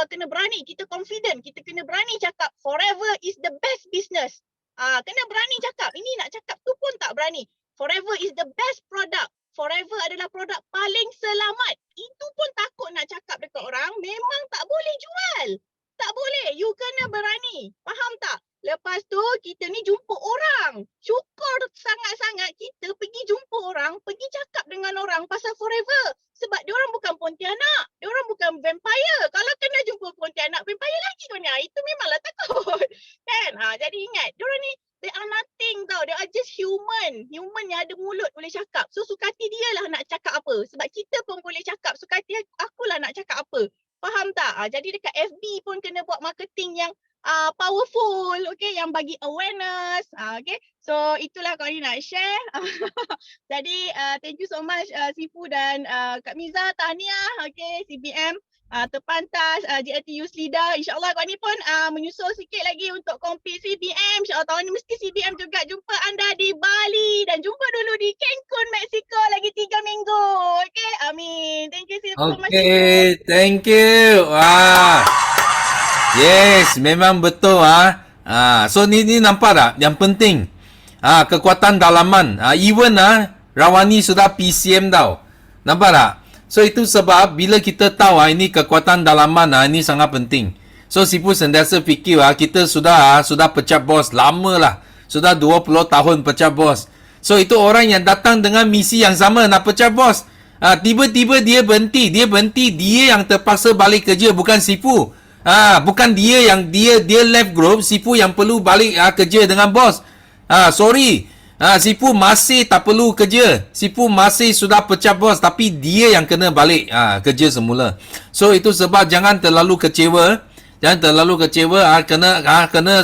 kena berani, kita confident, kita kena berani cakap forever is the best business. Kena berani cakap. Ini nak cakap tu pun tak berani. Forever is the best product. Forever adalah produk paling selamat. Itu pun takut nak cakap dekat orang, memang tak boleh jual. Tak boleh. You kena berani. Faham tak? Lepas tu kita ni jumpa orang. Syukur sangat-sangat kita pergi jumpa orang, pergi cakap dengan orang pasal forever. Sebab dia orang bukan Pontianak, dia orang bukan vampire. Kalau kena jumpa Pontianak, vampire lagi kau ni. Itu memanglah takut. Kan? Jadi ingat, dia orang ni they are nothing tau. They are just human. Human yang ada mulut boleh cakap. So suka hati dia lah nak cakap apa. Sebab kita pun boleh cakap. Suka hati akulah nak cakap apa. Faham tak? Jadi dekat FB pun kena buat marketing yang powerful, okay, yang bagi awareness, okay. So itulah kau ni nak share. Jadi thank you so much Sifu dan Kak Miza, tahniah, okay, CBM terpantas JLT Youth Leader. InsyaAllah kau ni pun menyusul sikit lagi untuk compete CBM. InsyaAllah tahun ni mesti CBM juga jumpa anda di Bali dan jumpa dulu di Cancun, Mexico lagi 3 minggu. Okay, amin. Thank you Sifu. Okay, thank you. Wah. Yes, memang betul so ni nampak tak? Yang penting kekuatan dalaman. Even Rawani sudah PCM tau. Nampak tak? So itu sebab bila kita tahu ini kekuatan dalaman ini sangat penting. So Sifu sentiasa fikir kita sudah pecah bos lama lah. Sudah 20 tahun pecah bos. So itu orang yang datang dengan misi yang sama nak pecah bos. Tiba-tiba dia berhenti, dia yang terpaksa balik kerja, bukan Sifu. Bukan dia yang dia left group, Sifu yang perlu balik kerja dengan bos. Sorry. Sifu masih tak perlu kerja. Sifu masih sudah pecah bos, tapi dia yang kena balik kerja semula. So itu sebab jangan terlalu kecewa. Kena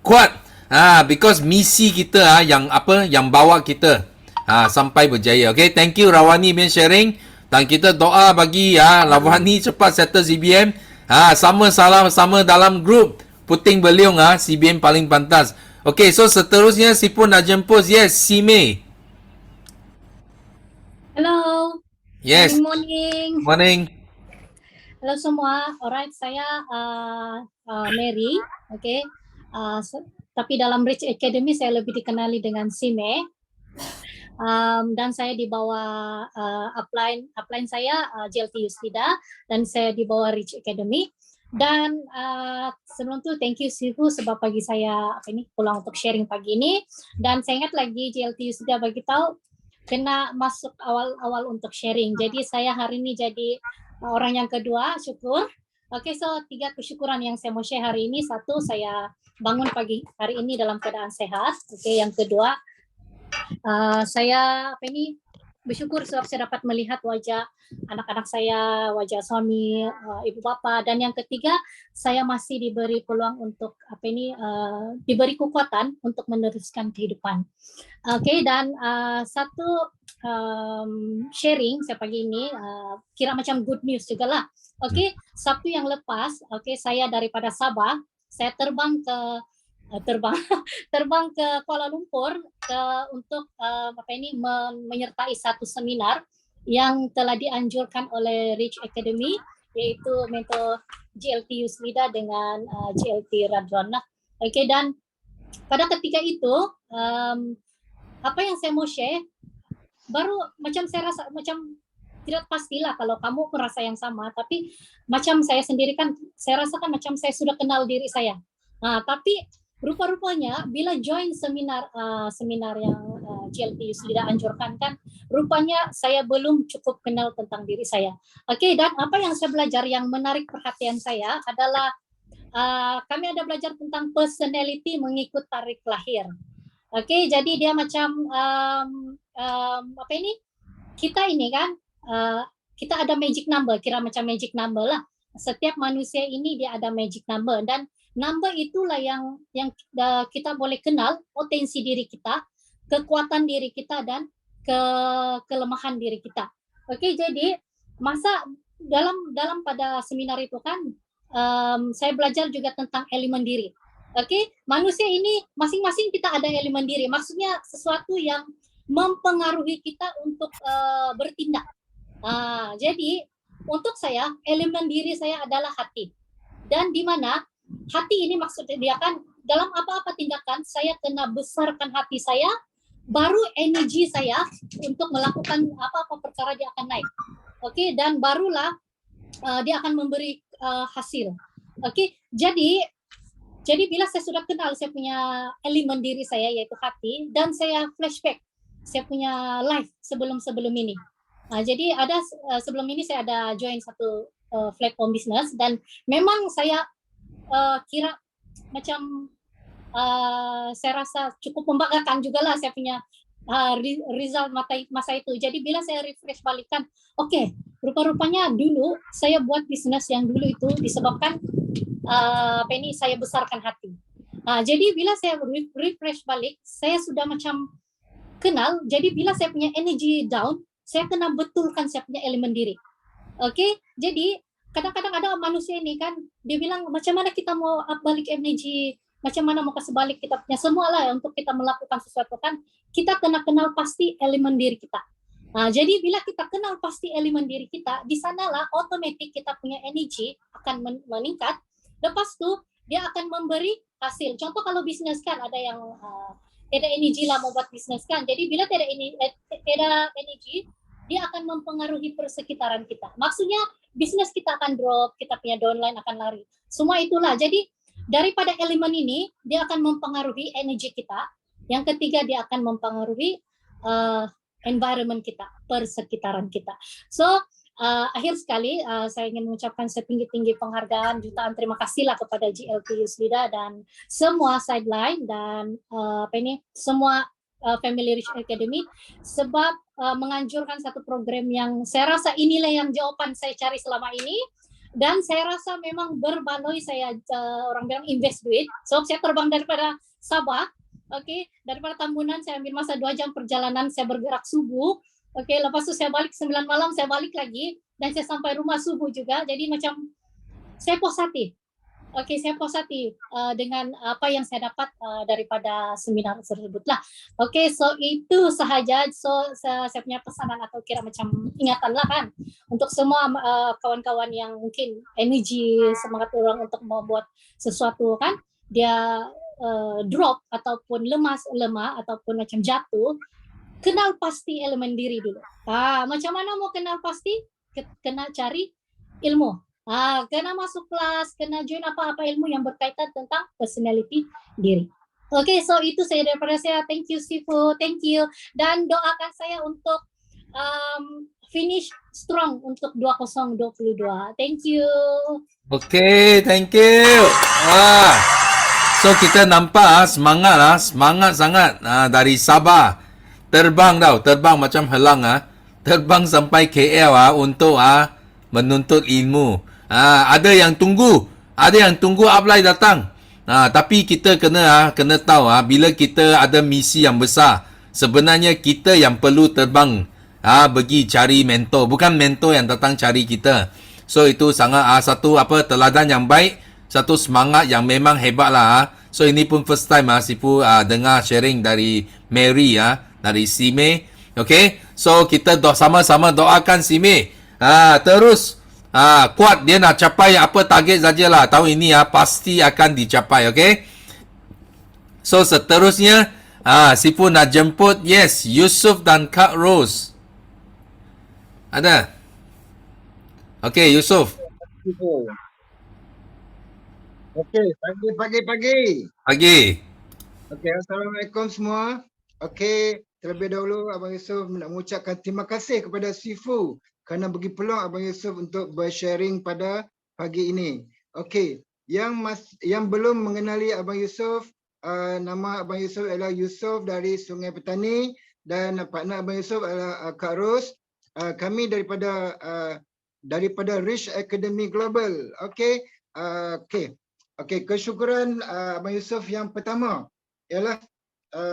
kuat. Because misi kita yang bawa kita sampai berjaya. Okay, thank you Rawani bin sharing. Dan kita doa bagi Rawani cepat settle CBM. Sama dalam grup puting beliung CBM paling pantas. Okay, so seterusnya Sifu nak jemput. Yes, Sime. Hello. Yes. Good morning. Morning. Hello semua. Alright, saya Mary. Okay. Tapi dalam Rich Academy saya lebih dikenali dengan Sime. Dan saya di bawah upline saya JLT Youth Leader dan saya di bawah Rich Academy. Dan sebelum tu thank you Sifu sebab pagi saya pulang untuk sharing pagi ini. Dan saya ingat lagi JLT Youth Leader bagi tahu kena masuk awal-awal untuk sharing. Jadi saya hari ini jadi orang yang kedua, syukur. Okay, so 3 kesyukuran yang saya mau share hari ini. 1, saya bangun pagi hari ini dalam keadaan sehat. Okay, yang kedua, saya bersyukur sebab saya dapat melihat wajah anak-anak saya, wajah suami, ibu bapa. Dan yang ketiga, saya masih diberi peluang untuk diberi kekuatan untuk meneruskan kehidupan. Okay, dan satu sharing saya pagi ini kira macam good news juga lah. Okay, Sabtu yang lepas, saya daripada Sabah, saya terbang ke Kuala Lumpur untuk menyertai satu seminar yang telah dianjurkan oleh Rich Academy, yaitu mentor JLT Youth Leader dengan JLT Radwan. Okay, dan pada ketika itu apa yang saya mau share baru macam saya rasa macam tidak pastilah kalau kamu merasa yang sama, tapi macam saya sendiri kan saya rasakan macam saya sudah kenal diri saya. Tapi rupa-rupanya bila join seminar yang JLT Youth Leader anjurkan kan, rupanya saya belum cukup kenal tentang diri saya. Okay, dan apa yang saya belajar yang menarik perhatian saya adalah kami ada belajar tentang personality mengikut tarikh lahir. Okay, jadi dia macam kita ini kan kita ada magic number, kira macam magic number lah. Setiap manusia ini dia ada magic number, dan number itulah yang kita boleh kenal potensi diri kita, kekuatan diri kita, dan kelemahan diri kita. Okey, jadi masa dalam pada seminar itu kan saya belajar juga tentang elemen diri. Okey, manusia ini masing-masing kita ada elemen diri. Maksudnya sesuatu yang mempengaruhi kita untuk bertindak. Jadi untuk saya elemen diri saya adalah hati, dan di mana hati ini maksudnya dia kan dalam apa-apa tindakan saya kena besarkan hati saya, baru energi saya untuk melakukan apa-apa perkara dia akan naik. Oke, dan barulah dia akan memberi hasil. Oke, jadi bila saya sudah kenal saya punya elemen diri saya yaitu hati, dan saya flashback saya punya life sebelum ini. Jadi ada sebelum ini saya ada join satu platform bisnis, dan memang saya kira macam saya rasa cukup membanggakan juga lah saya punya result masa itu. Jadi bila saya refresh balikan, oke, rupa-rupanya dulu saya buat bisnis yang dulu itu disebabkan saya besarkan hati. Jadi bila saya refresh balik, saya sudah macam kenal. Jadi bila saya punya energy down, saya kena betulkan saya punya elemen diri. Oke, jadi kadang-kadang ada manusia ini kan, dia bilang macam mana kita mau up balik energi, macam mana mau kasih balik kita punya semua lah untuk kita melakukan sesuatu kan, kita kena kenal pasti elemen diri kita. Jadi bila kita kenal pasti elemen diri kita, di sanalah otomatis kita punya energi akan meningkat. Lepas tu dia akan memberi hasil. Contoh kalau bisnis kan ada yang tidak energi lah mau buat bisnis kan. Jadi bila tidak energi, dia akan mempengaruhi persekitaran kita. Maksudnya bisnis kita akan drop, kita punya downline akan lari. Semua itulah. Jadi daripada elemen ini, dia akan mempengaruhi energi kita. Yang ketiga, dia akan mempengaruhi environment kita, persekitaran kita. So, akhir sekali, saya ingin mengucapkan setinggi-tinggi penghargaan, jutaan terima kasihlah kepada GLT Yuslida dan semua sideline dan semua Family Rich Academy, sebab menganjurkan satu program yang saya rasa inilah yang jawaban saya cari selama ini, dan saya rasa memang berbaloi saya orang bilang invest duit. So saya terbang daripada Sabah, daripada Tambunan saya ambil masa 2 jam perjalanan, saya bergerak subuh, lepas itu saya balik 9 malam, saya balik lagi, dan saya sampai rumah subuh juga. Jadi macam saya positif. Saya positif dengan apa yang saya dapat daripada seminar tersebut lah. So itu sahaja. So saya punya pesanan atau kira macam ingatan lah kan untuk semua kawan-kawan yang mungkin energi semangat orang untuk membuat sesuatu kan dia drop ataupun lemah ataupun macam jatuh, kenal pasti elemen diri dulu. Macam mana mau kenal pasti? Kena cari ilmu. Kena masuk kelas, kena join apa-apa ilmu yang berkaitan tentang personality diri. So itu saya daripada saya. Thank you Sifu, thank you. Dan doakan saya untuk finish strong untuk 2022. Thank you. Thank you. So kita nampak semangat sangat dari Sabah. Terbang macam helang terbang sampai KL untuk menuntut ilmu. Ada yang tunggu apply datang. Tapi kita kena tahu bila kita ada misi yang besar, sebenarnya kita yang perlu terbang pergi cari mentor, bukan mentor yang datang cari kita. So itu sangat satu teladan yang baik, satu semangat yang memang hebat lah. So ini pun first time Sifu dengar sharing dari Mary dari Sime. So kita sama-sama doakan Sime terus kuat, dia nak capai apa target sajalah. Tahun ini pasti akan dicapai. So seterusnya Sifu nak jemput Yusof dan Kak Rose. Ada? Yusof. Pagi. Assalamualaikum semua. Terlebih dahulu Abang Yusof nak mengucapkan terima kasih kepada Sifu kerana bagi peluang Abang Yusof untuk bersharing pada pagi ini. Yang belum mengenali Abang Yusof, nama Abang Yusof adalah Yusof dari Sungai Petani, dan partner Abang Yusof adalah Kak Ros. Kami daripada Rich Academy Global. Kesyukuran Abang Yusof yang pertama ialah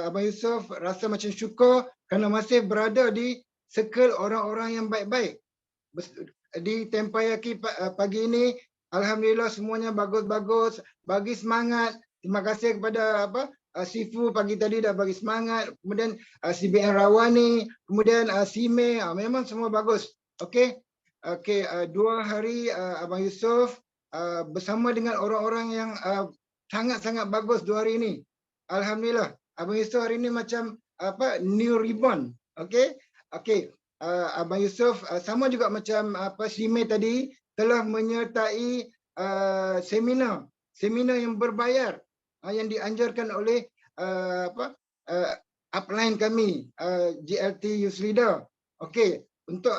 Abang Yusof rasa macam syukur kerana masih berada di circle orang-orang yang baik-baik. Di Tempayaki pagi ini, alhamdulillah semuanya bagus-bagus, bagi semangat. Terima kasih kepada Sifu pagi tadi dah bagi semangat, kemudian CBN Rawani, kemudian Sime, memang semua bagus. Okey. Okey, 2 hari Abang Yusof bersama dengan orang-orang yang sangat-sangat bagus 2 hari ini. Alhamdulillah. Abang Yusof hari ini macam new reborn. Okey. Okey. Abang Yusof sama juga macam Sime tadi telah menyertai seminar yang berbayar yang dianjurkan oleh upline kami GLT Youth Leader. Okey, untuk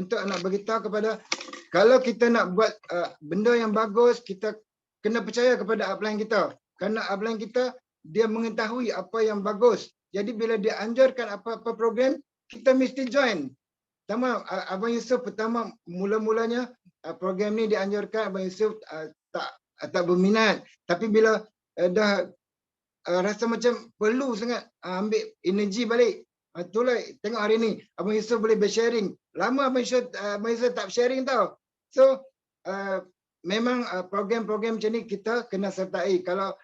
nak beritahu kepada, kalau kita nak buat benda yang bagus, kita kena percaya kepada upline kita. Kerana upline kita dia mengetahui apa yang bagus. Jadi bila dia anjurkan apa-apa program, kita mesti join. Pertama, Abang Yusof pertama mula-mulanya program ni dianjurkan, Abang Yusof tak berminat. Tapi bila dah rasa macam perlu sangat ambil energi balik. Itulah tengok hari ni Abang Yusof boleh bersharing. Lama Abang Yusof tak sharing tau. So memang program-program macam ni kita kena sertai. Kalau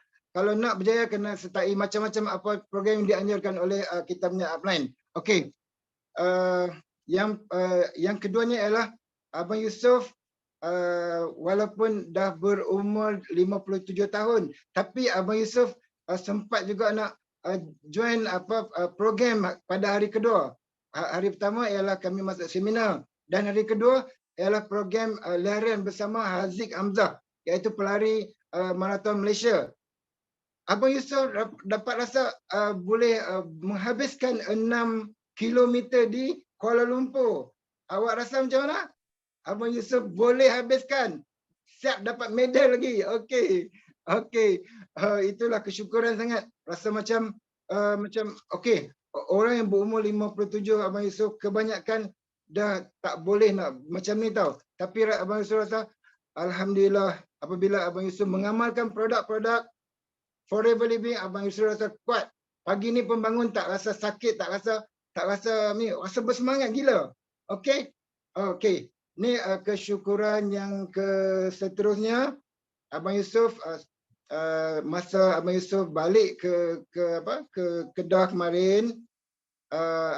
nak berjaya kena sertai macam-macam apa program yang dianjurkan oleh kita punya upline. Okey. Yang keduanya ialah Abang Yusof walaupun dah berumur 57 tahun, tapi Abang Yusof sempat juga nak join program pada hari kedua. Hari pertama ialah kami masuk seminar dan hari kedua ialah program larian bersama Haziq Hamzah, iaitu pelari maraton Malaysia. Abang Yusof dapat rasa boleh menghabiskan 6 kilometer di Kuala Lumpur. Awak rasa macam mana? Abang Yusof boleh habiskan. Siap dapat medal lagi. Okey. Okey. Itulah kesyukuran sangat. Rasa macam okey. Orang yang berumur 57, Abang Yusof kebanyakan dah tak boleh nak macam ni tau. Tapi Abang Yusof rasa alhamdulillah apabila Abang Yusof mengamalkan produk-produk Forever Living, Abang Yusof rasa kuat. Pagi ni pun bangun tak rasa sakit, tak rasa ni, rasa bersemangat gila. Okey. Okey. Ni kesyukuran yang seterusnya, Abang Yusof masa Abang Yusof balik ke Kedah kemarin,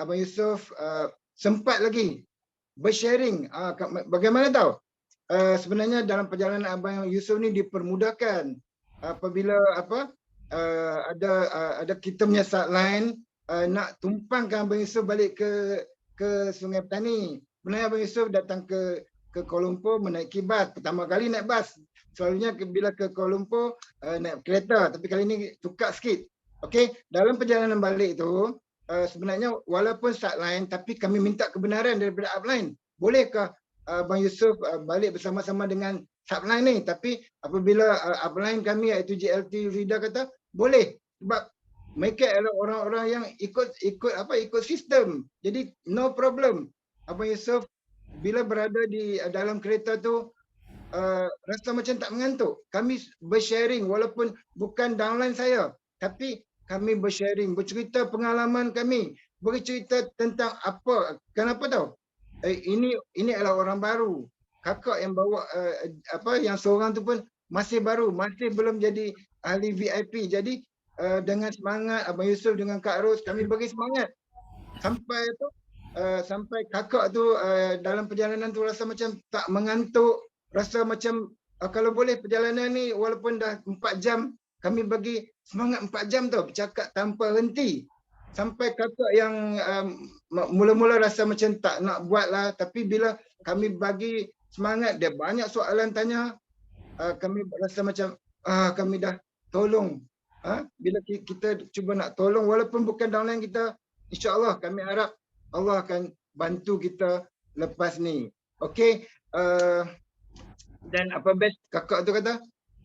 Abang Yusof sempat lagi bersharing bagaimana tahu sebenarnya dalam perjalanan Abang Yusof ni dipermudahkan apabila ada kita punya subline nak tumpangkan Abang Yusof balik ke Sungai Petani. Sebenarnya Abang Yusof datang ke Kuala Lumpur menaiki bas. Pertama kali naik bas. Selalunya bila ke Kuala Lumpur naik kereta. Tapi kali ini tukar sikit. Okey, dalam perjalanan balik tu sebenarnya walaupun subline tapi kami minta kebenaran daripada upline. Bolehkah Abang Yusof balik bersama-sama dengan subline ni? Tapi apabila upline kami iaitu GLT Rida kata boleh, sebab mereka adalah orang-orang yang ikut sistem. Jadi no problem. Abang Yusof bila berada di dalam kereta tu rasa macam tak mengantuk. Kami bersharing walaupun bukan downline saya, tapi kami bersharing, bercerita pengalaman kami, bercerita tentang kenapa tahu? Ini adalah orang baru. Kakak yang bawa yang seorang tu pun masih baru, masih belum jadi ahli VIP. Jadi dengan semangat Abang Yusof dengan Kak Ros, kami bagi semangat sampai kakak tu dalam perjalanan tu rasa macam tak mengantuk, rasa macam kalau boleh perjalanan ni walaupun dah 4 jam, kami bagi semangat 4 jam tu bercakap tanpa henti. Sampai kakak yang mula-mula rasa macam tak nak buat lah, tapi bila kami bagi semangat, dia banyak soalan tanya, kami rasa macam kami dah tolong. Bila kita cuba nak tolong walaupun bukan downline kita, insya-Allah kami harap Allah akan bantu kita lepas ni. Okey. Dan apa best kakak tu kata,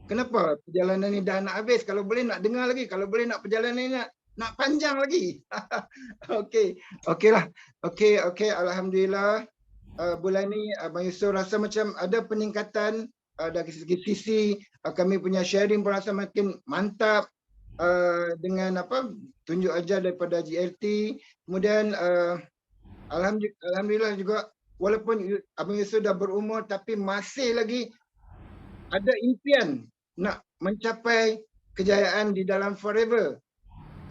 kenapa perjalanan ni dah nak habis? Kalau boleh nak dengar lagi. Kalau boleh nak perjalanan ni nak panjang lagi. Okey. Okeylah. Okey. Alhamdulillah. Bulan ni Abang Yusof rasa macam ada peningkatan dari sisi kami punya sharing pun rasa makin mantap. Dengan tunjuk ajar daripada GLT. Kemudian alhamdulillah juga walaupun Abang Yusof dah berumur tapi masih lagi ada impian nak mencapai kejayaan di dalam Forever.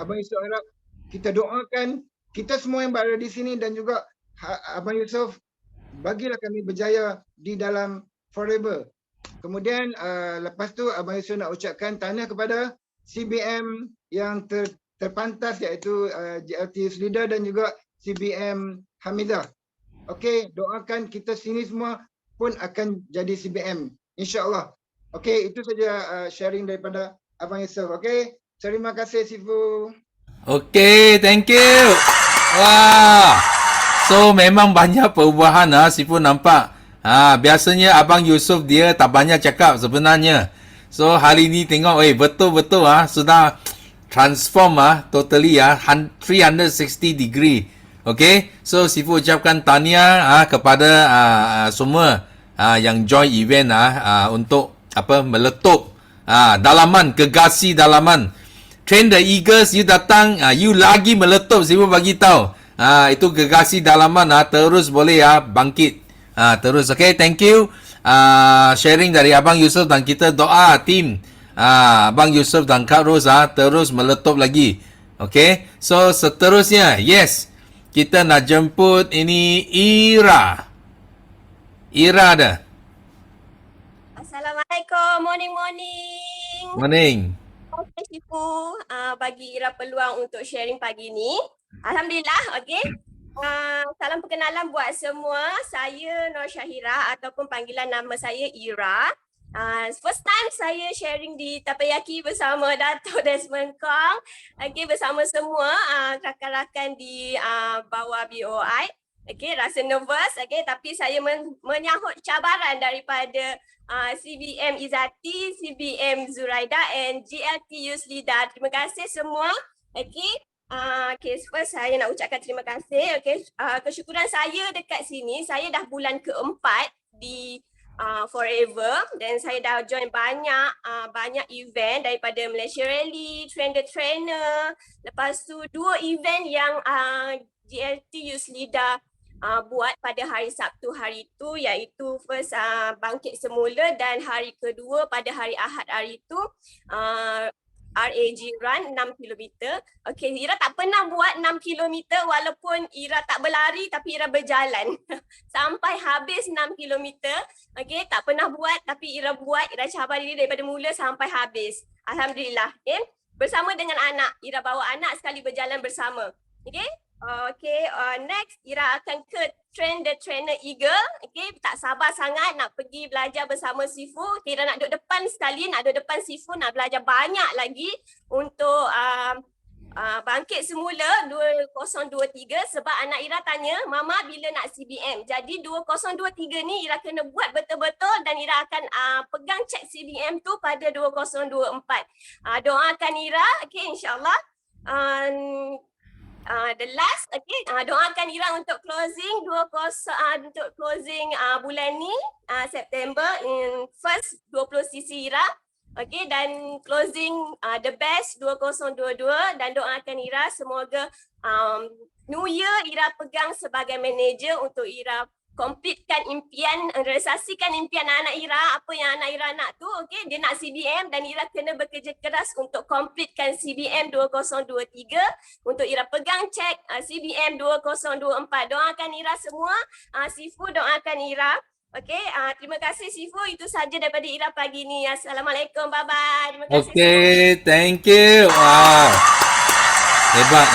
Abang Yusof harap kita doakan kita semua yang berada di sini dan juga Abang Yusof bagilah kami berjaya di dalam forever. Kemudian lepas tu Abang Yusof nak ucapkan tahniah kepada CBM yang terpantas iaitu JLT Youth Leader dan juga CBM Hamidah. Okey, doakan kita sini semua pun akan jadi CBM insya-Allah. Okey, itu saja sharing daripada Abang Yusof. Okey, terima kasih Sifu. Okay, thank you. Wah. So memang banyak perubahan Sifu nampak. Biasanya Abang Yusof dia tak banyak cakap sebenarnya. So hari ni tengok betul-betul sudah transform totally 360 degree. Okay, so Sifu ucapkan tahniah kepada semua yang join event untuk meletup dalaman, gegasi dalaman. Train the Eagles, you datang, you lagi meletup, Sifu bagi tahu. Itu gegasi dalaman terus boleh bangkit. Terus, okay, thank you. Sharing dari Abang Yusof dan kita doa tim Abang Yusof dan Kak Ros terus meletup lagi. Okay, so seterusnya, yes, kita nak jemput ini Ira. Ira ada. Assalamualaikum, morning. Morning. Okay, Sifu, bagi Ira peluang untuk sharing pagi ni. Alhamdulillah, okay. Salam perkenalan buat semua. Saya Nur Syahira ataupun panggilan nama saya Ira. First time saya sharing di Tapayaki bersama Dato' Desmond Kong. Okay, bersama semua rakan-rakan di bawah BOI. Okay, rasa nervous, okay, tapi saya menyahut cabaran daripada CBM Izzati, CBM Zuraida and GLT Youth Leader. Terima kasih semua. Okay, first saya nak ucapkan terima kasih. Okay, kesyukuran saya dekat sini, saya dah bulan keempat di Forever dan saya dah join banyak event daripada Malaysia Rally, Train the Trainer, lepas tu 2 event yang GLT Youth Leader buat pada hari Sabtu hari itu, iaitu first bangkit semula dan hari kedua pada hari Ahad hari itu RAG Run 6 km. Okay, Ira tak pernah buat 6 km walaupun Ira tak berlari tapi Ira berjalan sampai habis 6 km. Okay, tak pernah buat tapi Ira buat, Ira cabar diri daripada mula sampai habis. Alhamdulillah. Okay, bersama dengan anak, Ira bawa anak sekali berjalan bersama. Okay. Okay, next Ira akan ke Train the Trainer Eagle. Okay, tak sabar sangat nak pergi belajar bersama Sifu. Ira nak duduk depan sekali, nak duduk depan Sifu, nak belajar banyak lagi untuk bangkit semula 2023 sebab anak Ira tanya, Mama bila nak CBM? Jadi 2023 ni Ira kena buat betul-betul dan Ira akan pegang cek CBM tu pada 2024. Doakan Ira, okay, insyaAllah. The last, okay, doakan Ira untuk closing untuk closing bulan ni September in first 20 cc Ira, okay, dan closing the best 2022 dan doakan Ira semoga New Year Ira pegang sebagai manager untuk Ira completekan impian, realisasikan impian anak Ira, apa yang anak Ira nak tu, okay, dia nak CBM dan Ira kena bekerja keras untuk completekan CBM 2023 untuk Ira pegang cek CBM 2024. Doakan Ira semua, Sifu doakan Ira. Okay, terima kasih Sifu, itu saja daripada Ira pagi ni. Assalamualaikum, bye-bye. Terima kasih. Okay, thank you. Wow. Hebat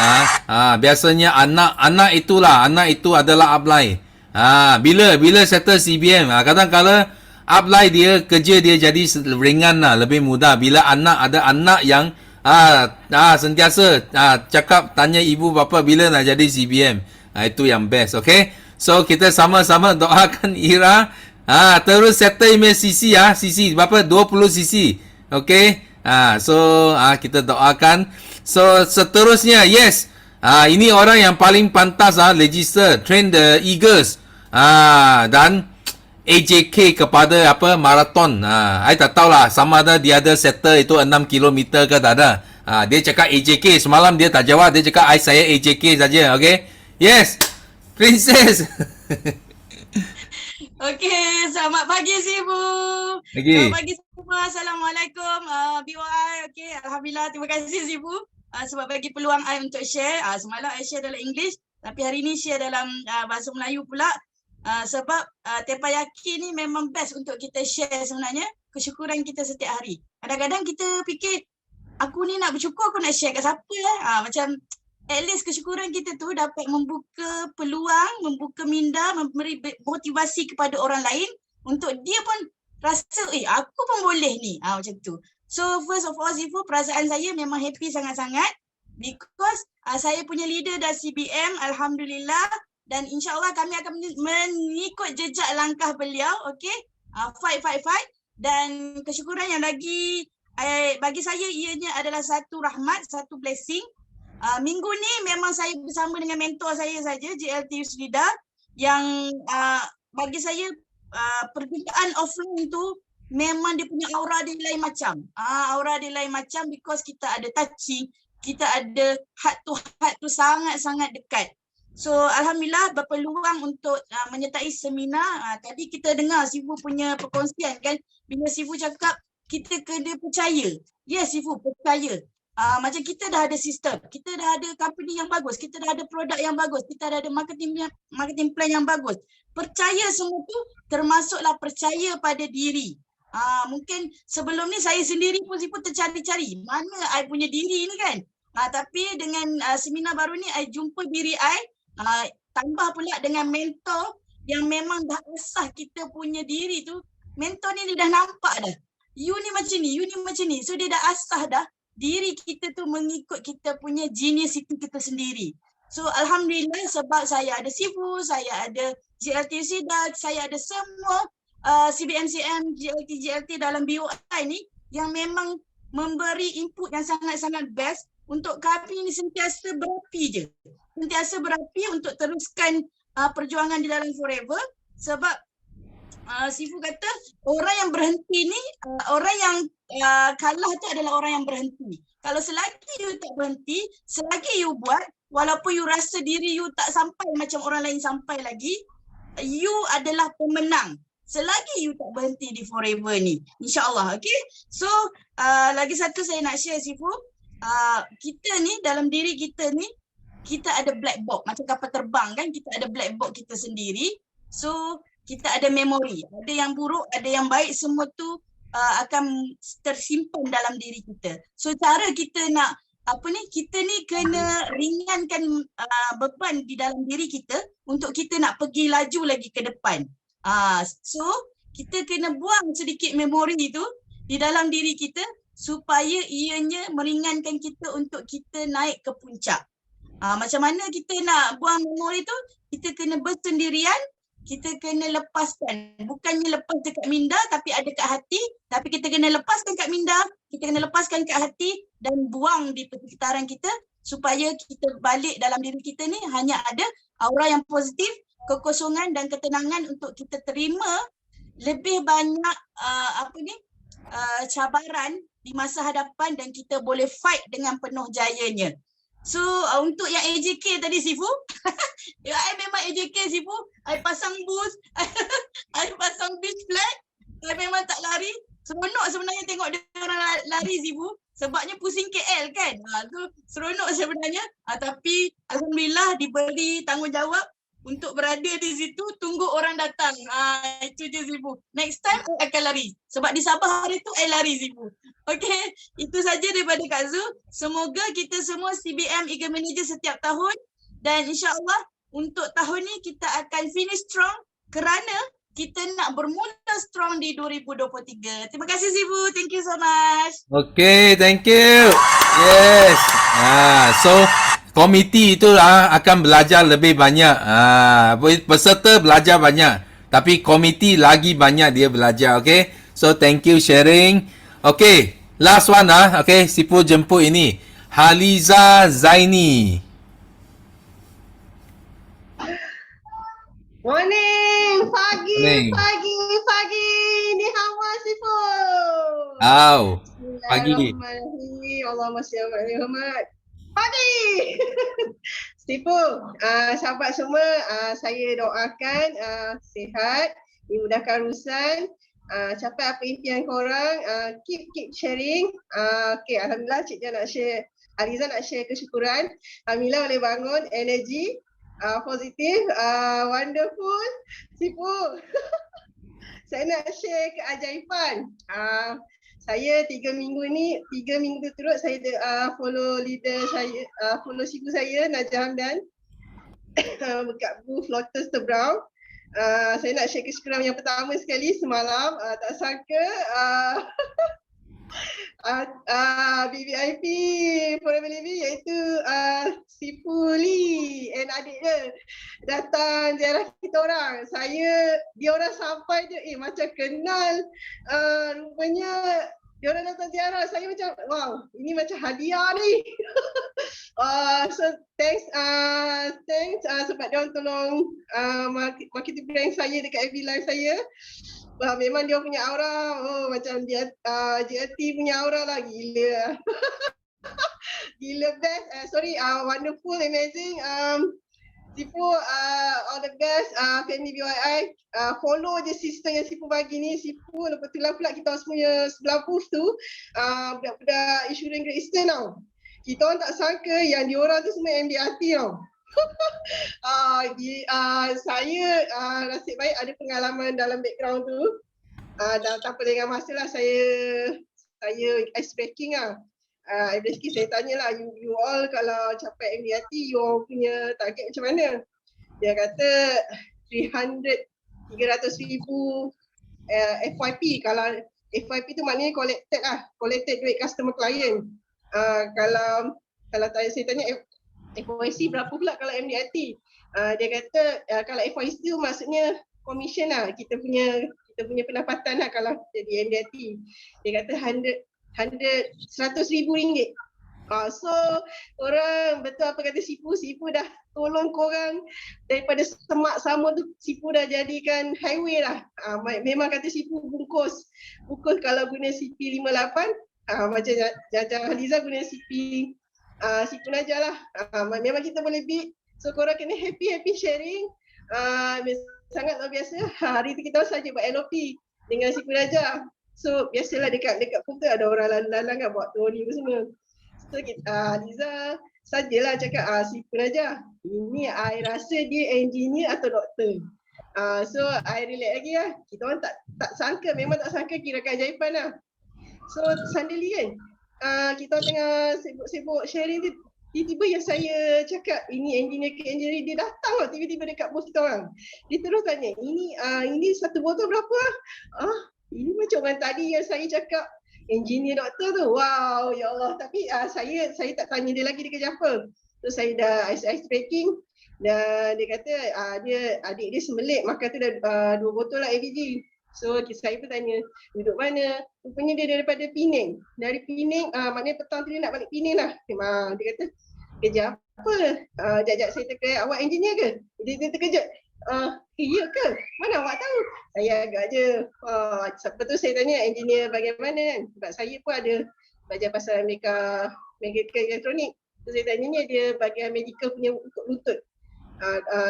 biasanya anak itu adalah upline. Bila settle CBM, kadang-kadang upline dia kerja dia jadi ringan lebih mudah. Bila ada anak yang sentiasa cakap tanya ibu bapa bila nak jadi CBM. Itu yang best, okay? So kita sama-sama doakan Ira terus settle email CC CC berapa 20 CC. Okay? So kita doakan. So seterusnya, yes. Ini orang yang paling pantas register Train the Eagles. Dan AJK kepada maraton. I tak tahulah sama ada dia ada settle itu 6 km ke tak ada. Dia cakap AJK, semalam dia tak jawab, dia cakap saya AJK saja, okay? Yes. Princess. Okay, selamat pagi Sifu. Okay. Selamat pagi semua. Assalamualaikum. BOI, okay. Alhamdulillah, terima kasih Sifu. sebab bagi peluang I untuk share. Semalam I share dalam English, tapi hari ni share dalam bahasa Melayu pula. Sebab teppanyaki ni memang best untuk kita share sebenarnya kesyukuran kita setiap hari. Kadang-kadang kita fikir, aku ni nak bersyukur, aku nak share kat siapa macam at least kesyukuran kita tu dapat membuka peluang, membuka minda, memberi motivasi kepada orang lain untuk dia pun rasa, aku pun boleh ni. Macam tu. So first of all, Sifu, perasaan saya memang happy sangat-sangat because saya punya leader dah CBM, Alhamdulillah, dan insyaAllah kami akan mengikut jejak langkah beliau, okay? Fight. Dan kesyukuran yang lagi bagi saya ianya adalah satu rahmat, satu blessing. Minggu ni memang saya bersama dengan mentor saya saja, JLT Yusrida, yang bagi saya perjumpaan offline tu memang dia punya aura dia lain macam. Aura dia lain macam because kita ada touching, kita ada heart to sangat-sangat dekat. So Alhamdulillah berpeluang untuk menyertai seminar. Tadi kita dengar Sifu punya perkongsian kan, bila Sifu cakap kita kena percaya. Yes Sifu, percaya. Macam kita dah ada sistem, kita dah ada company yang bagus, kita dah ada produk yang bagus, kita dah ada marketing plan yang bagus. Percaya semua tu termasuklah percaya pada diri. Mungkin sebelum ni saya sendiri pun Sifu tercari-cari mana I punya diri ni kan. Tapi dengan seminar baru ni I jumpa diri I, tambah pula dengan mentor yang memang dah asah kita punya diri tu. Mentor ni dia dah nampak dah. You ni macam ni, you ni macam ni. So dia dah asah dah diri kita tu mengikut kita punya genius itu kita sendiri. So Alhamdulillah sebab saya ada Sifu, saya ada JLT Sidak, saya ada semua CBMCM, JLT dalam BOI ni yang memang memberi input yang sangat-sangat best untuk kami ni sentiasa berapi je. Sentiasa berapi untuk teruskan perjuangan di dalam Forever sebab Sifu kata orang yang berhenti ni, orang yang kalah tu adalah orang yang berhenti. Kalau selagi you tak berhenti, selagi you buat, walaupun you rasa diri you tak sampai macam orang lain sampai lagi, you adalah pemenang. Selagi you tak berhenti di Forever ni, insyaAllah, okay? So, lagi satu saya nak share Sifu, kita ni dalam diri kita ni, kita ada black box, macam kapal terbang kan, kita ada black box kita sendiri. So, kita ada memori, ada yang buruk, ada yang baik, semua tu akan tersimpan dalam diri kita. So cara kita nak kita ni kena ringankan beban di dalam diri kita untuk kita nak pergi laju lagi ke depan. So kita kena buang sedikit memori tu di dalam diri kita supaya ianya meringankan kita untuk kita naik ke puncak. Macam mana kita nak buang memori tu? Kita kena bersendirian, kita kena lepaskan. Bukannya lepas dekat minda tapi ada kat hati. Tapi kita kena lepaskan kat minda, kita kena lepaskan kat hati dan buang di persekitaran kita supaya kita balik dalam diri kita ni hanya ada aura yang positif, kekosongan dan ketenangan untuk kita terima lebih banyak cabaran di masa hadapan dan kita boleh fight dengan penuh jayanya. So untuk yang AJK tadi Sifu, I memang AJK Sifu, I pasang boost, I pasang beach flag, I memang tak lari. Seronok sebenarnya tengok dia orang lari Sifu, sebabnya pusing KL kan. Tu seronok sebenarnya. Tapi Alhamdulillah diberi tanggungjawab untuk berada di situ, tunggu orang datang. Itu je Sifu. Next time I akan lari. Sebab di Sabah hari tu I lari Sifu. Okay, itu saja daripada Kak Zu. Semoga kita semua CBM Eagle Manager setiap tahun dan insyaAllah untuk tahun ni kita akan finish strong kerana kita nak bermula strong di 2023. Terima kasih Sifu. Thank you so much. Okay, thank you. Yes. So komiti itu akan belajar lebih banyak. Peserta belajar banyak, tapi komiti lagi banyak dia belajar. Okay. So thank you sharing. Okay, last one Okay, Sifu jemput ini Haliza Zaini. Morning, pagi. Ni hawa Sifu. Pagi. Allahumma shalli ala Muhammad. Pagi. Sifu, sahabat semua, saya doakan sihat, dimudahkan urusan, capai apa impian korang, keep sharing. Okay, alhamdulillah Cik Jan nak share Aliza nak share kesyukuran. Alhamdulillah boleh bangun, energi, positif, wonderful. Sifu. Saya nak share keajaiban. Saya 3 minggu turut saya follow leader saya, follow Sifu saya, Najah Hamdan. Dekat booth Lotus Tebrau. Saya nak share kesyukuran yang pertama sekali semalam. Tak sangka BVIP Forever Living iaitu Sifu Lee and adik dia datang ziarah kita orang. Dia orang sampai je macam kenal, rupanya dia orang datang ziarah. Saya macam wow, ini macam hadiah ni. So thanks sebab dia orang tolong marketing brand saya dekat FB Live saya. Memang dia punya aura, macam dia JLT punya aura lah, gila. Gila best, wonderful, amazing. Sifu, all the best, family BYI. Follow je sistem yang Sifu bagi ni. Sifu, kebetulan pula kita semuanya sebelah booth tu, budak-budak insurans Great Eastern tau. Kita orang tak sangka yang diorang tu semua MDRT tau. Saya nasib baik ada pengalaman dalam background tu. Dan tanpa dengan masa lah saya ice breaking lah. Ice breaking saya tanyalah, you all kalau capai MDRT, you all punya target macam mana? Dia kata 300,000 FYP. Kalau FYP tu maknanya collected duit customer client. Kalau saya tanya FYC berapa pula kalau MDRT? Dia kata kalau FYC tu maksudnya commission lah, kita punya pendapatan lah kalau jadi MDRT. Dia kata 100,000 ringgit. So orang betul apa kata Sifu dah tolong korang daripada semak sama tu. Sifu dah jadikan highway lah. Memang kata Sifu bungkus kalau guna CP58, macam Jaja Haliza guna Sifu Najah lah. Memang kita boleh beat. So korang kena happy sharing. Sangat luar biasa. Hari tu kita saja buat LOP dengan Sifu Najah. So biasalah dekat pun tu ada orang lalang kan buat troli semua. So Haliza sajalah cakap Sifu Najah, ini I rasa dia engineer atau doktor. So I relate lagi lah. Kita orang tak sangka, memang tak sangka kira keajaiban lah. So suddenly kan kita tengah sibuk sharing tu, tiba-tiba yang saya cakap ini engineer ke engineer, dia datang lah tiba-tiba dekat bos kita orang. Dia terus tanya, ini satu botol berapa? Ini macam orang tadi yang saya cakap engineer doktor tu. Wow, ya Allah. Tapi saya tak tanya dia lagi dia kerja apa. So saya dah ice breaking dan dia kata adik dia sembelit makan tu dah 2 botol lah AVG. So saya pun tanya, duduk mana? Rupanya dia daripada Penang. Dari Penang, maknanya petang tu dia nak balik Penang lah. Dia kata, kerja apa? Sekejap saya teka, awak engineer ke? Dia terkejut. Ya ke? Mana awak tahu? Saya agak je. Lepas tu saya tanya engineer bagaimana kan? Sebab saya pun ada belajar pasal medical elektronik. So saya tanya dia bahagian medical punya untuk lutut.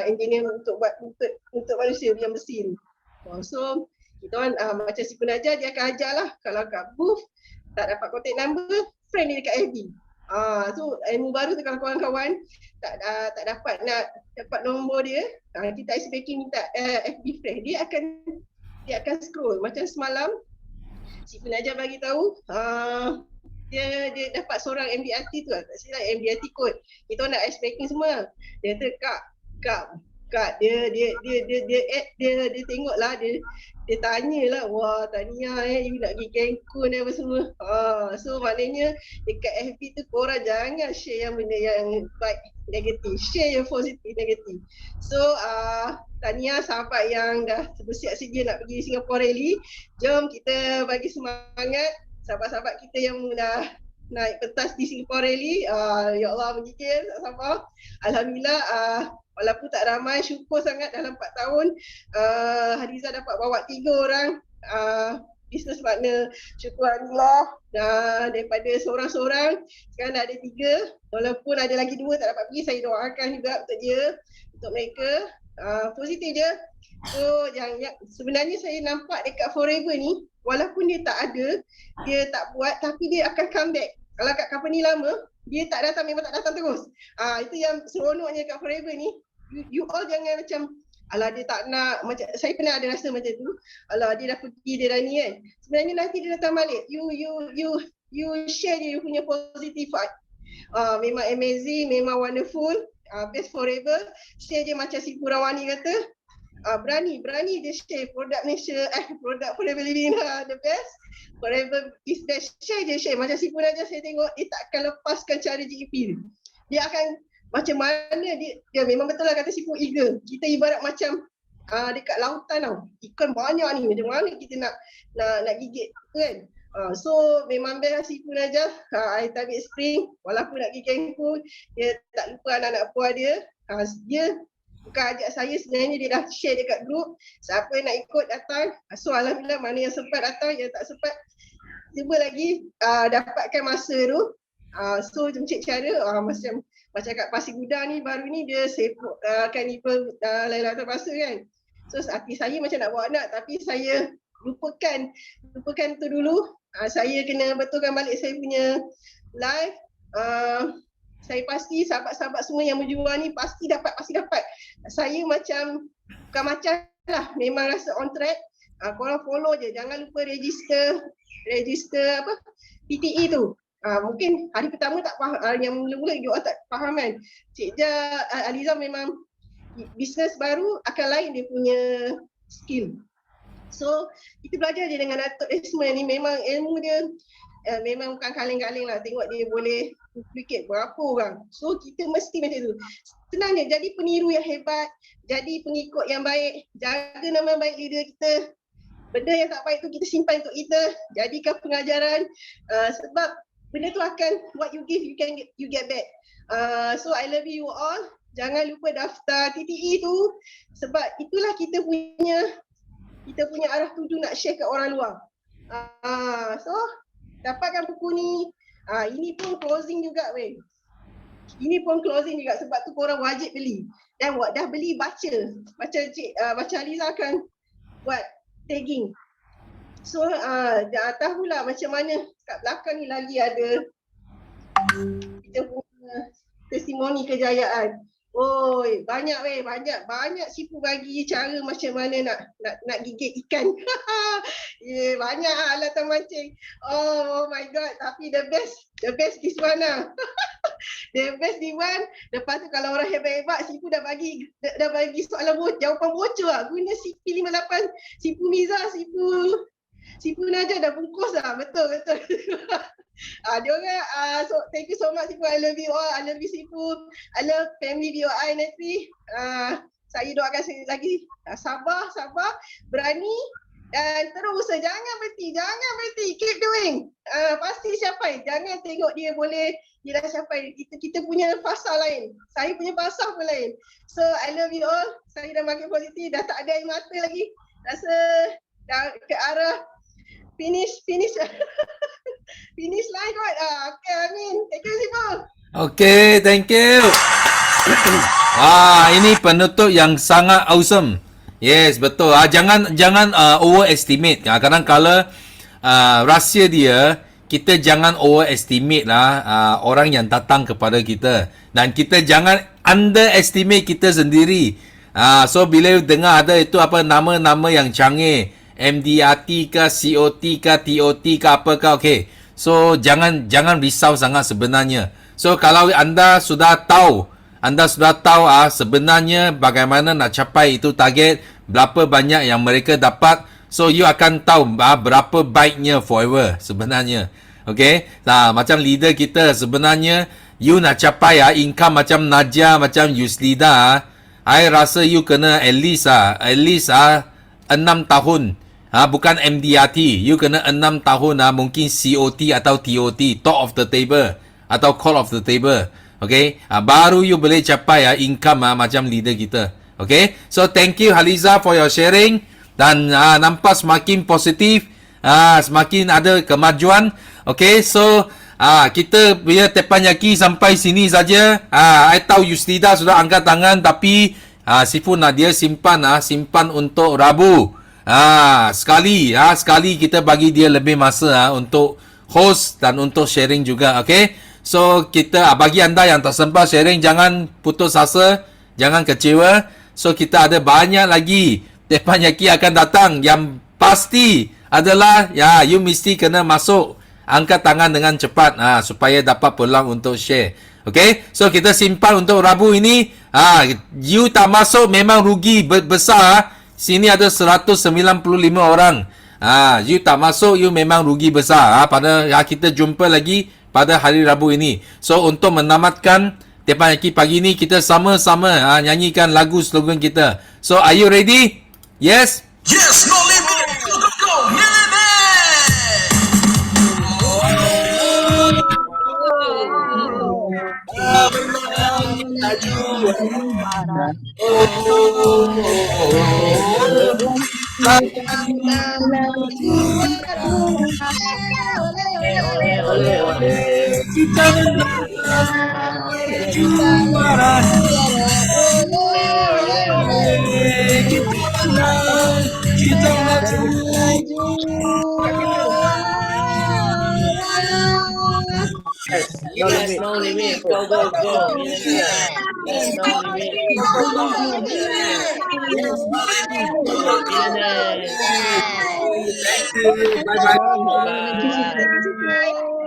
Engineer untuk buat lutut untuk manusia yang mesin. So kita orang macam Sifu Najah, dia akan ajar lah. Kalau kat booth tak dapat contact number, friend dia dekat FB. So ilmu baru tu kalau kawan-kawan tak dapat nombor dia, kita ice breaking minta FB friend, dia akan scroll. Macam semalam Sifu Najah bagi tahu dia dapat seorang MDRT tu, tak silap MDRT code. Kita nak ice breaking semua. Dia kata Kak, dia tengoklah, dia tanyalah, wah tahniah you nak pergi Cancun apa semua. So maknanya dekat FB tu korang jangan share yang benda yang baik negatif, share yang positif negatif. So tahniah sahabat yang dah bersiap sedia nak pergi Singapore Rally. Jom kita bagi semangat sahabat-sahabat kita yang dah naik pentas di Singapore Rally. Ya Allah, menggigil, tak sabar. Alhamdulillah, walaupun tak ramai, syukur sangat dalam 4 tahun Haliza dapat bawa 3 orang business partner. Syukur Allah, daripada seorang-seorang sekarang dah ada 3. Walaupun ada lagi 2 tak dapat pergi, saya doakan juga untuk dia, untuk mereka. Positif je. So yang sebenarnya saya nampak dekat Forever ni, walaupun dia tak ada, dia tak buat, tapi dia akan come back. Kalau kat company lama, dia tak datang memang tak datang terus. Itu yang seronoknya kat Forever ni. You all jangan macam alah dia tak nak, macam saya pernah ada rasa macam tu. Alah dia dah pergi, dia dah ni kan. Sebenarnya nanti dia datang balik. You share je you punya positive vibe. Memang amazing, memang wonderful. Best Forever. Share je macam si Purawani kata. Berani dia share produk Malaysia, produk Forever Living the best. Forever is best. Share macam si Punaja saya tengok dia tak akan lepaskan cara GEP. Dia akan macam mana dia memang betul lah kata si Pun eager. Kita ibarat macam dekat lautan tau. Ikan banyak ni, macam mana kita nak gigit kan. So memang best si Punaja. Air tabik spring walaupun nak pergi campur dia tak lupa anak-anak puan dia. Dia bukan ajak saya, sebenarnya dia dah share dekat group. Siapa yang nak ikut datang. So alhamdulillah mana yang sempat datang, yang tak sempat cuba lagi dapatkan masa tu. So macam cara macam kat Pasir Gudang ni baru ni dia sepok carnival Laila Terpaksa kan. So hati saya macam nak bawa anak tapi saya lupakan tu dulu. Saya kena betulkan balik saya punya live. Saya pasti sahabat-sahabat semua yang berjuang ni pasti dapat. Saya macam bukan macam lah, memang rasa on track. Korang follow je, jangan lupa register apa PTE tu. Mungkin hari pertama tak faham, yang mula-mula you all tak faham kan. Cik Aliza memang bisnes baru akan lain dia punya skill. So kita belajar je dengan Datuk Desmond ni, memang ilmu dia memang bukan kaleng-kaleng lah. Tengok dia boleh duplicate berapa orang. So kita mesti macam tu. Senang je, jadi peniru yang hebat, jadi pengikut yang baik, jaga nama baik leader kita. Benda yang tak baik tu kita simpan untuk kita, jadikan pengajaran. Sebab benda tu akan what you give you get back. So I love you all. Jangan lupa daftar TTE tu sebab itulah kita punya arah tuju nak share kat orang luar. So dapatkan buku ni. Ini pun closing juga weh. Ini pun closing juga sebab tu korang wajib beli. Dan dah beli baca Aliza akan buat tagging. So dah tahulah macam mana kat belakang ni lagi ada kita punya testimoni kejayaan. Oi, banyak weh, banyak Sifu bagi cara macam mana nak gigit ikan. Banyak alatan mancing. Oh my god, tapi the best this one lah. The best this one. Lepas tu kalau orang hebat-hebat, Sifu dah bagi soalan jawapan bocor lah. Guna CP58, Sifu Miza, Sifu Naja dah bungkus lah. Betul. Diorang, so thank you so much Sifu. I love you all. I love you Sifu. I love family BOI nanti. Saya doakan sekali lagi sabar, berani dan terus. Jangan berhenti. Keep doing. Pasti capai. Jangan tengok dia dah capai. Kita punya fasa lain. Saya punya fasa pun lain. So I love you all. Saya dah makin positif. Dah tak ada air mata lagi. Rasa dah ke arah finish line kot. Okay, Amin. Thank you Sifu. Okay, thank you. Ini penutup yang sangat awesome. Yes, betul. Jangan overestimate. Kadang-kala rahsia dia, kita jangan overestimate lah orang yang datang kepada kita. Dan kita jangan underestimate kita sendiri. So bila dengar ada itu apa nama-nama yang canggih, MDRT ke, COT ke, TOT ke apakah, okay. So jangan risau sangat sebenarnya. So kalau anda sudah tahu sebenarnya bagaimana nak capai itu target, berapa banyak yang mereka dapat, so you akan tahu berapa baiknya Forever sebenarnya. Okay. Macam leader kita sebenarnya, you nak capai income macam Najah, macam Yuslida, I rasa you kena at least 6 tahun. Bukan MDRT. You kena 6 tahun mungkin COT atau TOT, top of the table atau call of the table. Okay. Baru you boleh capai income macam leader kita. Okay. So thank you Haliza for your sharing. Dan nampak semakin positif, semakin ada kemajuan. Okay. So kita punya Teppanyaki sampai sini saja. I tahu Yuslida sudah angkat tangan tapi Sifu nak dia simpan untuk Rabu. Sekali kita bagi dia lebih masa untuk host dan untuk sharing juga. Okay. So kita bagi anda yang tak sempat sharing, jangan putus asa, jangan kecewa. So kita ada banyak lagi teppanyaki akan datang. Yang pasti adalah ya, you mesti kena masuk, angkat tangan dengan cepat supaya dapat peluang untuk share. Okay, so kita simpan untuk Rabu ini. You tak masuk memang rugi besar. Sini ada 195 orang. You tak masuk, you memang rugi besar. Pada kita jumpa lagi pada hari Rabu ini. So untuk menamatkan teppanyaki pagi ini, kita sama-sama nyanyikan lagu slogan kita. So are you ready? Yes? Yes, no limit. Go, go, go. Yes, no limit. Go, go, go. Yes, no limit. Go, go, go. Thank you. Bye-bye. Bye.